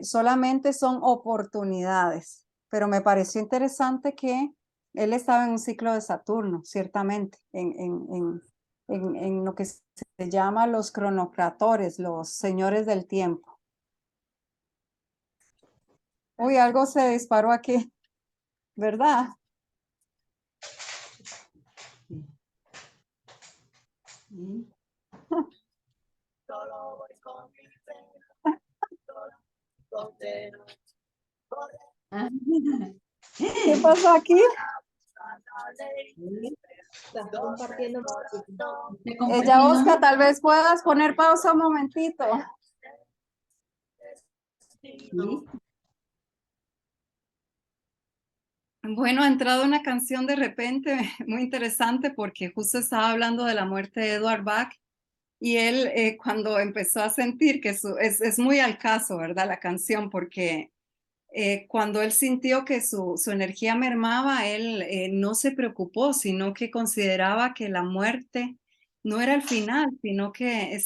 solamente son oportunidades, pero me pareció interesante que él estaba en un ciclo de Saturno, ciertamente, en lo que se llama los cronocratores, los señores del tiempo. Uy, algo se disparó aquí, ¿verdad? ¿Qué pasó aquí? Está compartiendo. Oscar, tal vez puedas poner pausa un momentito. ¿Sí? Bueno, ha entrado una canción de repente muy interesante porque justo estaba hablando de la muerte de Edward Bach y él cuando empezó a sentir que es muy al caso, ¿verdad? La canción, porque cuando él sintió que su energía mermaba, él no se preocupó, sino que consideraba que la muerte no era el final, sino que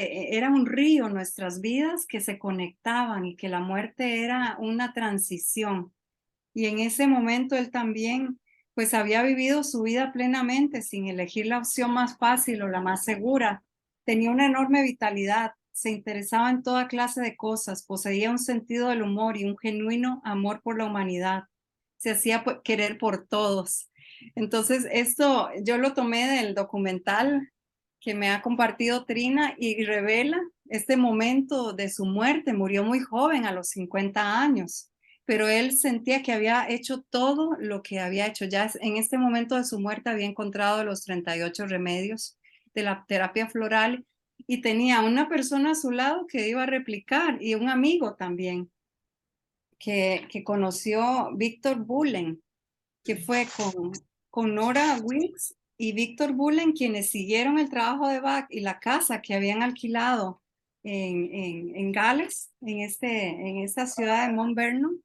era un río nuestras vidas que se conectaban y que la muerte era una transición. Y en ese momento él también pues había vivido su vida plenamente sin elegir la opción más fácil o la más segura. Tenía una enorme vitalidad, se interesaba en toda clase de cosas, poseía un sentido del humor y un genuino amor por la humanidad. Se hacía querer por todos. Entonces, esto yo lo tomé del documental que me ha compartido Trina y revela este momento de su muerte. Murió muy joven, a los 50 años, pero él sentía que había hecho todo lo que había hecho. Ya en este momento de su muerte había encontrado los 38 remedios de la terapia floral y tenía una persona a su lado que iba a replicar y un amigo también que conoció Víctor Bullen, que fue con Nora Wilkes y Víctor Bullen quienes siguieron el trabajo de Bach y la casa que habían alquilado en Gales, en esta ciudad de Mount Vernon.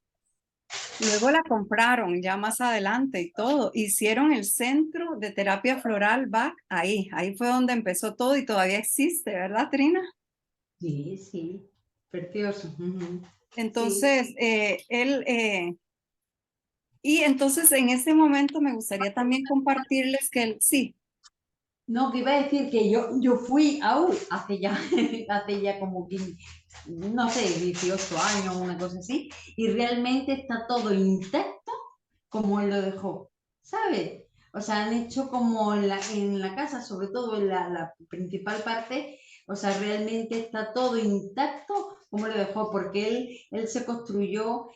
Luego la compraron ya más adelante y todo. Hicieron el centro de terapia floral Bach ahí. Ahí fue donde empezó todo y todavía existe, ¿verdad, Trina? Sí, sí, precioso. Entonces, y entonces en este momento me gustaría también compartirles que sí. No, que iba a decir que yo fui hace ya, hace ya como 15, no sé, 18 años, una cosa así, y realmente está todo intacto como él lo dejó, ¿sabes? O sea, han hecho como en la casa, sobre todo en la principal parte, o sea, realmente está todo intacto como lo dejó, porque él se construyó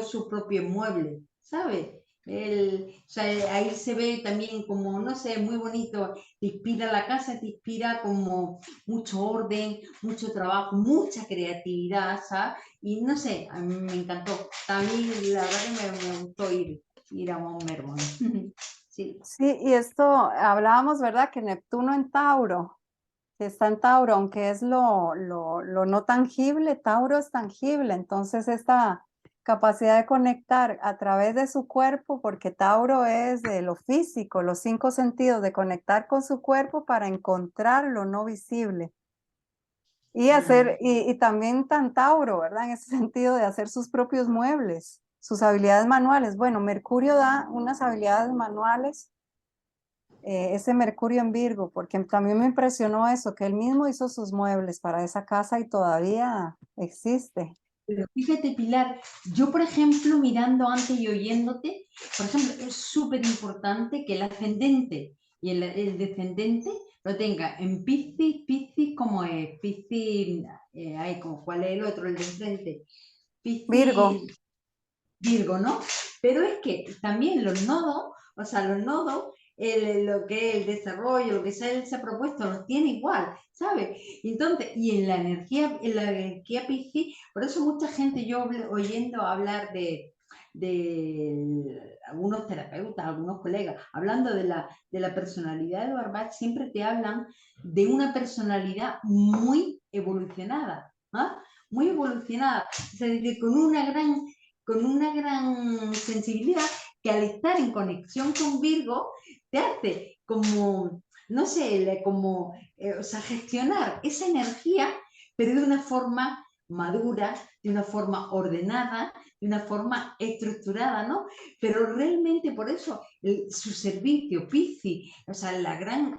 su propio mueble, ¿sabes? O sea, ahí se ve también como, no sé, muy bonito, te inspira la casa, te inspira como mucho orden, mucho trabajo, mucha creatividad, ¿sabes? Y no sé, a mí me encantó. A mí la verdad que me gustó ir a Mount Mermon. Sí. Sí, y esto hablábamos, ¿verdad? Que Neptuno en Tauro, que está en Tauro, aunque es lo no tangible, Tauro es tangible. Entonces, esta capacidad de conectar a través de su cuerpo, porque Tauro es de lo físico, los 5 sentidos, de conectar con su cuerpo para encontrar lo no visible. Y hacer, y también tan Tauro, ¿verdad? En ese sentido de hacer sus propios muebles, sus habilidades manuales. Bueno, Mercurio da unas habilidades manuales, ese Mercurio en Virgo, porque también me impresionó eso, que él mismo hizo sus muebles para esa casa y todavía existe. Pero fíjate, Pilar, yo por ejemplo, mirando antes y oyéndote, por ejemplo, es súper importante que el ascendente y el descendente lo tenga en Piscis, Piscis como es, Piscis, hay como cuál es el otro, el descendente, Virgo, Piscis, Virgo, ¿no? Pero es que también los nodos, o sea, los nodos, lo que es el desarrollo, lo que sea, él se ha propuesto, los tiene igual, ¿sabes? Y entonces, y en la energía Piscis, por eso mucha gente, yo oyendo hablar de algunos terapeutas, algunos colegas, hablando de la personalidad de Barbach, siempre te hablan de una personalidad muy evolucionada, ¿ah? Muy evolucionada, o sea, con una gran sensibilidad que al estar en conexión con Virgo te hace como, no sé, como, o sea, gestionar esa energía, pero de una forma madura, de una forma ordenada, de una forma estructurada, ¿no? Pero realmente por eso su servicio, Piscis, o sea, la gran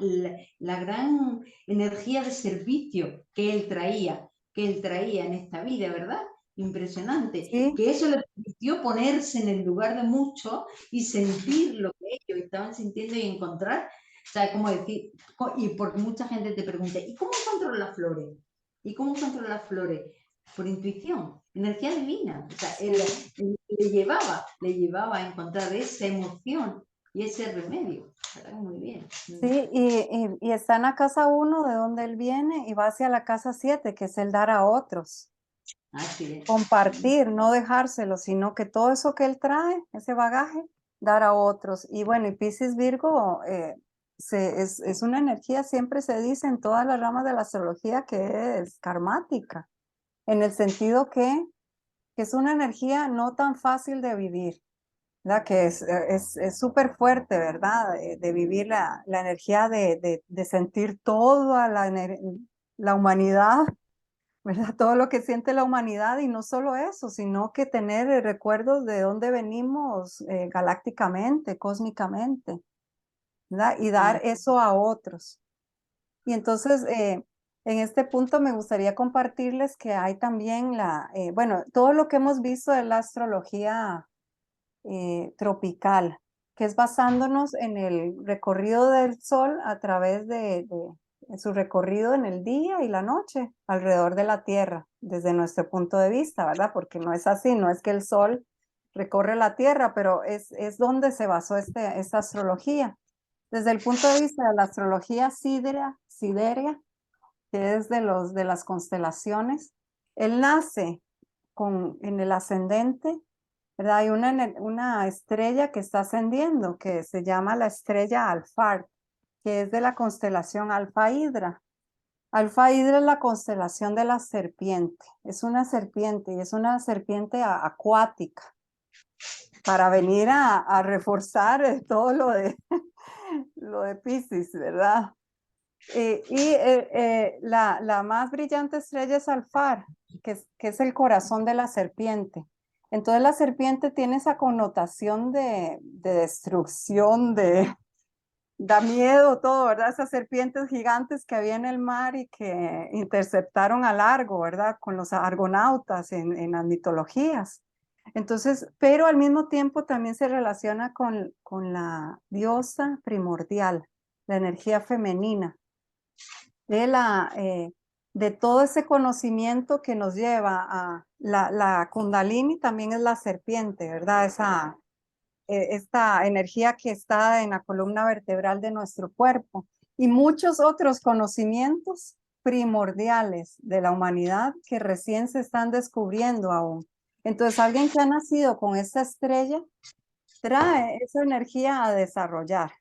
energía de servicio que él traía en esta vida, ¿verdad? Impresionante, sí, que eso le permitió ponerse en el lugar de muchos y sentir lo que ellos estaban sintiendo y encontrar, o sea, como decir, y porque mucha gente te pregunta, ¿y cómo encontró las flores? ¿Y cómo encontró las flores? Por intuición, energía divina, o sea, él le llevaba a encontrar esa emoción y ese remedio. Muy bien. sí, y está en la casa 1 de donde él viene y va hacia la casa 7, que es el dar a otros. Así es. Compartir, no dejárselo, sino que todo eso que él trae, ese bagaje, dar a otros. Y bueno, y Piscis Virgo es una energía, siempre se dice en todas las ramas de la astrología que es karmática, en el sentido que es una energía no tan fácil de vivir, ¿verdad? Que es súper fuerte, ¿verdad? De vivir la energía de sentir toda la humanidad ¿verdad? Todo lo que siente la humanidad y no solo eso, sino que tener recuerdos de dónde venimos galácticamente, cósmicamente, ¿verdad? Y dar eso a otros. Y entonces, en este punto me gustaría compartirles que hay también bueno, todo lo que hemos visto de la astrología tropical, que es basándonos en el recorrido del Sol a través de su recorrido en el día y la noche alrededor de la Tierra, desde nuestro punto de vista, ¿verdad? Porque no es así, no es que el Sol recorre la Tierra, pero es donde se basó esta astrología. Desde el punto de vista de la astrología siderea, que es de las constelaciones, él nace en el ascendente, ¿verdad? Hay una estrella que está ascendiendo, que se llama la estrella Alfar, que es de la constelación Alfa Hidra. Alfa Hidra es la constelación de la serpiente. Es una serpiente y es una serpiente acuática para venir a reforzar todo lo de Piscis, ¿verdad? La más brillante estrella es Alfar, que es el corazón de la serpiente. Entonces la serpiente tiene esa connotación de destrucción, da miedo todo, ¿verdad? Esas serpientes gigantes que había en el mar y que interceptaron a Argo, ¿verdad? Con los argonautas en las mitologías. Entonces, pero al mismo tiempo también se relaciona con la diosa primordial, la energía femenina de todo ese conocimiento que nos lleva a la Kundalini también es la serpiente, ¿verdad? Esta energía que está en la columna vertebral de nuestro cuerpo y muchos otros conocimientos primordiales de la humanidad que recién se están descubriendo aún. Entonces, alguien que ha nacido con esta estrella trae esa energía a desarrollar.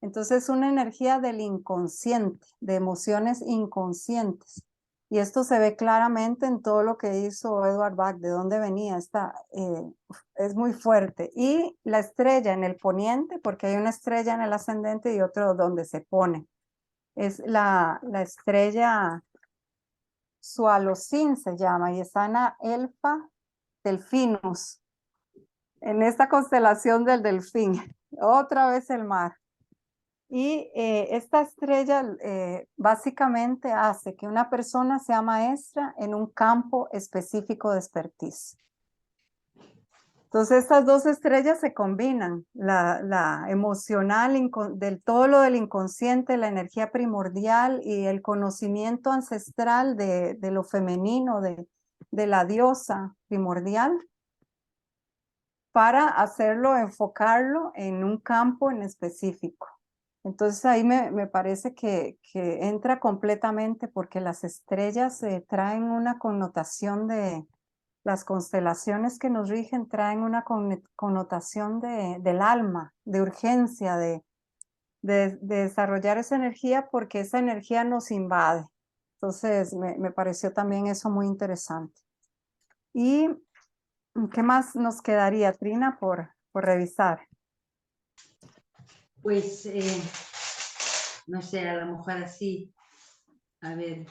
Entonces es una energía del inconsciente, de emociones inconscientes. Y esto se ve claramente en todo lo que hizo Edward Bach, de dónde venía. Es muy fuerte. Y la estrella en el poniente, porque hay una estrella en el ascendente y otro donde se pone. Es la estrella Sualocin se llama y está en la Elfa Delfinus, en esta constelación del delfín. Otra vez el mar. Y esta estrella básicamente hace que una persona sea maestra en un campo específico de expertise. Entonces estas dos estrellas se combinan, la emocional, del todo lo del inconsciente, la energía primordial y el conocimiento ancestral de lo femenino, de la diosa primordial, para hacerlo, enfocarlo en un campo en específico. Entonces ahí me parece que entra completamente porque las estrellas traen una connotación las constelaciones que nos rigen traen una connotación del alma, de urgencia, de desarrollar esa energía porque esa energía nos invade. Entonces me pareció también eso muy interesante. ¿Y qué más nos quedaría, Trina, por revisar? Pues, no sé, a lo mejor así, a ver,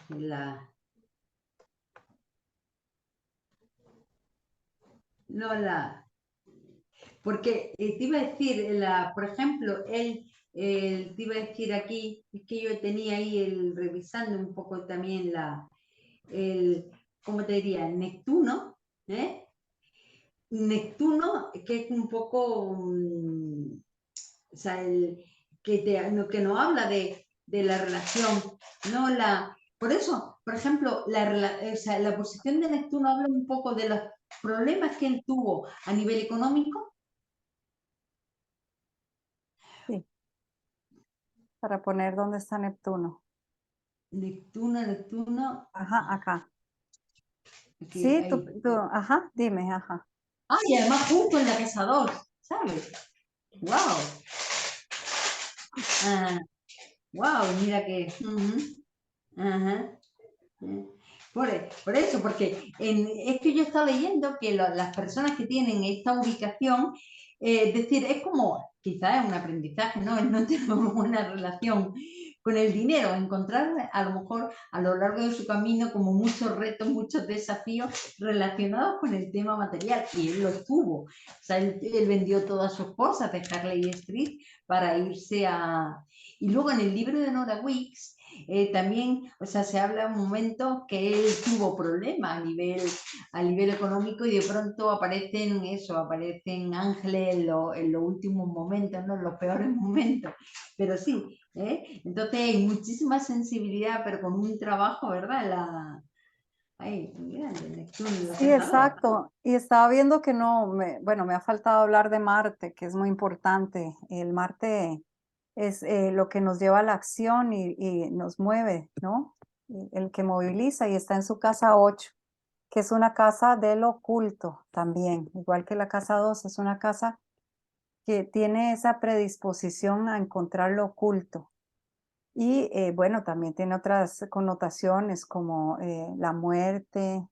porque te iba a decir, por ejemplo, te iba a decir aquí, es que yo tenía ahí revisando un poco también ¿cómo te diría? Neptuno, ¿eh? Neptuno, que es un poco, o sea, que no habla de la relación, no por eso, por ejemplo, o sea, la posición de Neptuno habla un poco de los problemas que él tuvo a nivel económico. Sí, para poner dónde está Neptuno. Neptuno. Ajá, acá. Aquí, Sí, ahí. Ajá, dime, ajá. Ah, y además justo en la casa 2, ¿sabes? ¡Wow! Ah, ¡wow! Mira que... Ajá. Por eso, porque es que yo he estado leyendo que las personas que tienen esta ubicación, es decir, es como, quizás es un aprendizaje, ¿no? El no tener una buena relación con el dinero, encontrar a lo mejor a lo largo de su camino como muchos retos, muchos desafíos relacionados con el tema material, y él los tuvo. O sea, él vendió todas sus cosas de Harley Street para irse a... Y luego en el libro de Nora Weeks también, o sea, se habla un momento que él tuvo problemas a nivel económico, y de pronto aparecen eso, aparecen ángeles en los últimos momentos, ¿no? En los peores momentos. Pero sí, entonces hay muchísima sensibilidad, pero con un trabajo, ¿verdad? Ay, mira, Neptuno, lo que Sí, has dado. exacto. Y estaba viendo que no, bueno, me ha faltado hablar de Marte, que es muy importante. El Marte es lo que nos lleva a la acción y nos mueve, ¿no? El que moviliza y está en su casa 8, que es una casa del oculto también, igual que la casa 2, es una casa que tiene esa predisposición a encontrar lo oculto. Y bueno, también tiene otras connotaciones como la muerte,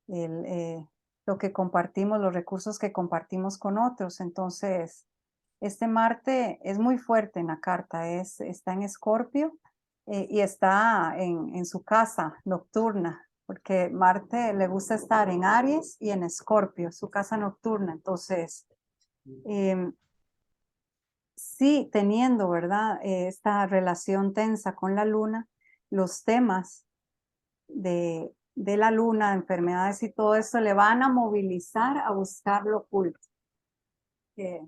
el, lo que compartimos, los recursos que compartimos con otros. Entonces, este Marte es muy fuerte en la carta, está en Escorpio y está en su casa nocturna, porque Marte le gusta estar en Aries y en Escorpio, su casa nocturna. Entonces, em, sí, teniendo, ¿verdad? Esta relación tensa con la luna, los temas de la luna, enfermedades y todo eso le van a movilizar a buscar lo oculto que,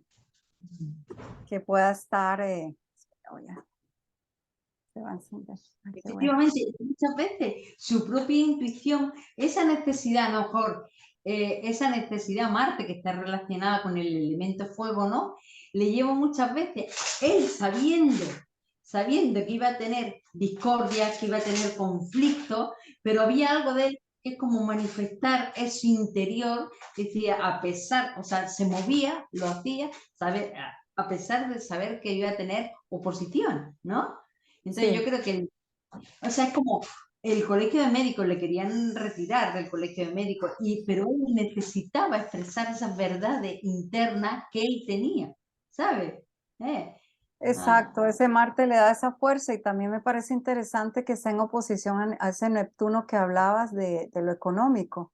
que pueda estar. Oh, ya, se va a encender. Ay, qué bueno. Efectivamente, muchas veces su propia intuición, esa necesidad, a lo mejor, esa necesidad Marte que está relacionada con el elemento fuego, ¿no? Le lleva muchas veces, él sabiendo que iba a tener discordia, que iba a tener conflicto, pero había algo de él que es como manifestar ese interior, decía, a pesar, o sea, se movía, lo hacía, saber, a pesar de saber que iba a tener oposición, ¿no? Entonces yo Sí, creo que o sea, es como el colegio de médicos le querían retirar del colegio de médicos, pero él necesitaba expresar esas verdades internas que él tenía, ¿sabes? ¿Eh? Ah, exacto. Ese Marte le da esa fuerza y también me parece interesante que está en oposición a ese Neptuno que hablabas de lo económico,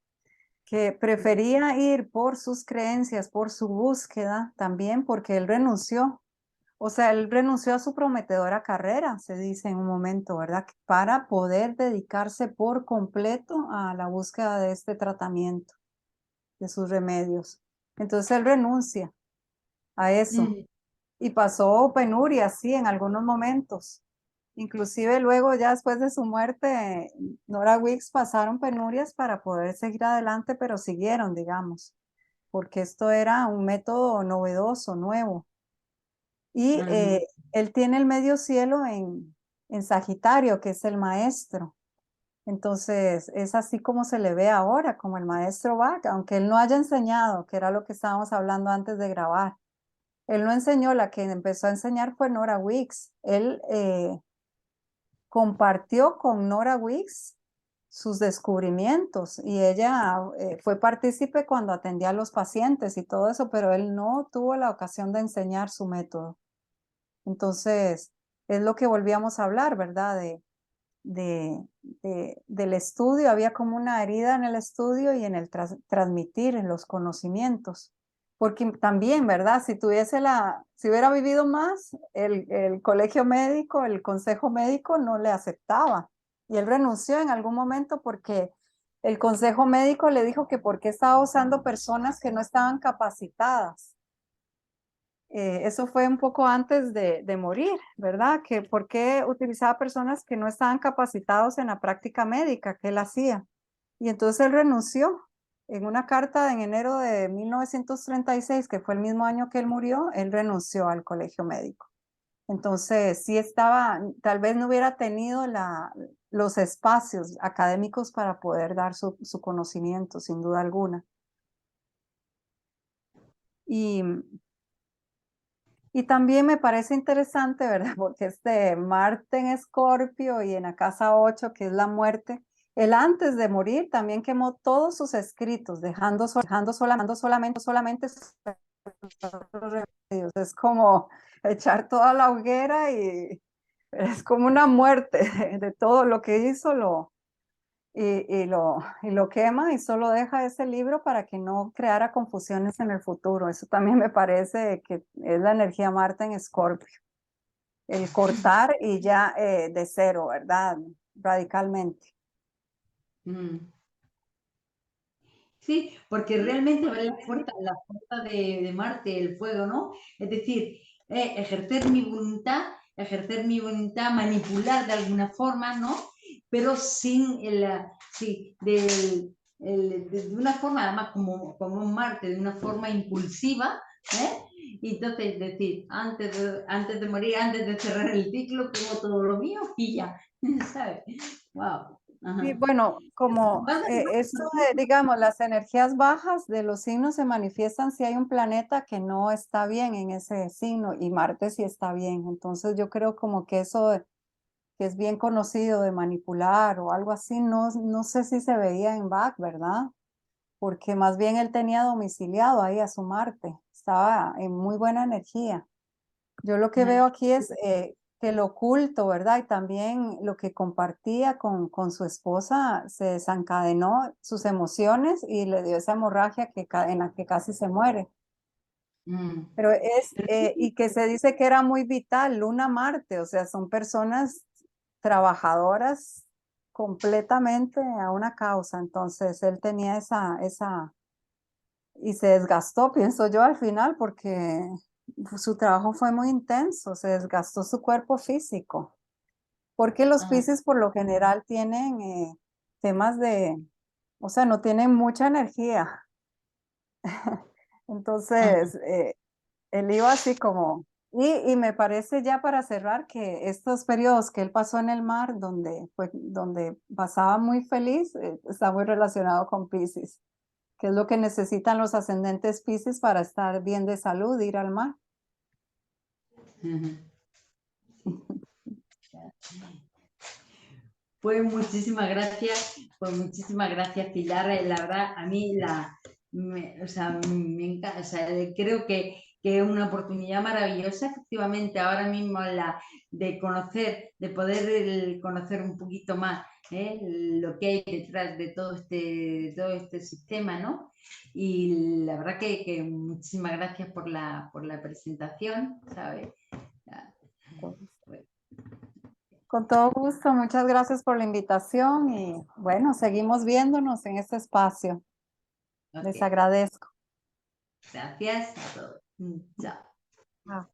que prefería ir por sus creencias, por su búsqueda también, porque él renunció. O sea, él renunció a su prometedora carrera, se dice en un momento, ¿verdad? Para poder dedicarse por completo a la búsqueda de este tratamiento, de sus remedios. Entonces él renuncia a eso mm, y pasó penuria, sí, en algunos momentos. Inclusive luego, ya después de su muerte, Nora Weeks pasaron penurias para poder seguir adelante, pero siguieron, digamos, porque esto era un método novedoso, nuevo. Y mm, él tiene el medio cielo en Sagitario, que es el maestro. Entonces, es así como se le ve ahora, como el maestro Bach, aunque él no haya enseñado, que era lo que estábamos hablando antes de grabar. Él no enseñó, la que empezó a enseñar fue Nora Weeks. Él compartió con Nora Weeks sus descubrimientos y ella fue partícipe cuando atendía a los pacientes y todo eso, pero él no tuvo la ocasión de enseñar su método. Entonces, es lo que volvíamos a hablar, ¿verdad? Del estudio, había como una herida en el estudio y en el transmitir, en los conocimientos. Porque también, ¿verdad? Si hubiera vivido más, el colegio médico, el consejo médico no le aceptaba. Y él renunció en algún momento porque el consejo médico le dijo que por qué estaba usando personas que no estaban capacitadas. Eso fue un poco antes de morir, ¿verdad? Que por qué utilizaba personas que no estaban capacitados en la práctica médica que él hacía. Y entonces él renunció. En una carta en enero de 1936, que fue el mismo año que él murió, él renunció al colegio médico. Entonces, sí estaba, tal vez no hubiera tenido los espacios académicos para poder dar su conocimiento, sin duda alguna. Y Y también me parece interesante, ¿verdad? Porque este Marte en Escorpio y en la casa 8, que es la muerte, él antes de morir también quemó todos sus escritos, dejando solamente sus remedios. Es como echar toda la hoguera Es como una muerte de todo lo que hizo, y lo quema y solo deja ese libro para que no creara confusiones en el futuro. Eso también me parece que es la energía Marte en Escorpio. El cortar y ya de cero, ¿verdad? Radicalmente. Mm. Sí, porque realmente la fuerza de Marte, el fuego, ¿no? Es decir, ejercer mi voluntad, manipular de alguna forma, ¿no? Pero sin sí, de una forma, además, como un Marte, de una forma impulsiva, ¿eh? Y entonces, es decir, antes de morir, antes de cerrar el ciclo, tengo todo lo mío y ya, ¿sabes? Wow. Sí, Ajá. bueno, como Pasa que esto de, digamos, las energías bajas de los signos se manifiestan si hay un planeta que no está bien en ese signo y Marte sí está bien. Entonces yo creo como que eso que es bien conocido de manipular o algo así, no sé si se veía en Bach, ¿verdad? Porque más bien él tenía domiciliado ahí a su Marte, estaba en muy buena energía. Yo lo que veo aquí es que lo oculto, ¿verdad? Y también lo que compartía con su esposa se desencadenó sus emociones y le dio esa hemorragia en la que casi se muere. mm. Pero y que se dice que era muy vital, Luna Marte, o sea, son personas trabajadoras completamente a una causa. Entonces él tenía y se desgastó, pienso yo, al final, porque su trabajo fue muy intenso, se desgastó su cuerpo físico. Porque los Ah, Piscis por lo general tienen temas o sea, no tienen mucha energía. ah, Entonces, él iba así como, y me parece ya para cerrar que estos periodos que él pasó en el mar, donde pasaba muy feliz, está muy relacionado con Piscis, que es lo que necesitan los ascendentes Piscis para estar bien de salud, ir al mar. ujú. Pues muchísimas gracias, Pilar. La verdad, a mí o sea, me encanta, o sea, creo que es una oportunidad maravillosa, efectivamente, ahora mismo de conocer, de poder conocer un poquito más lo que hay detrás de todo este sistema, ¿no? Y la verdad que muchísimas gracias por la presentación, ¿sabes? Con todo gusto, muchas gracias por la invitación y bueno, seguimos viéndonos en este espacio. Ok, Les agradezco. gracias a todos. Chao. Ah.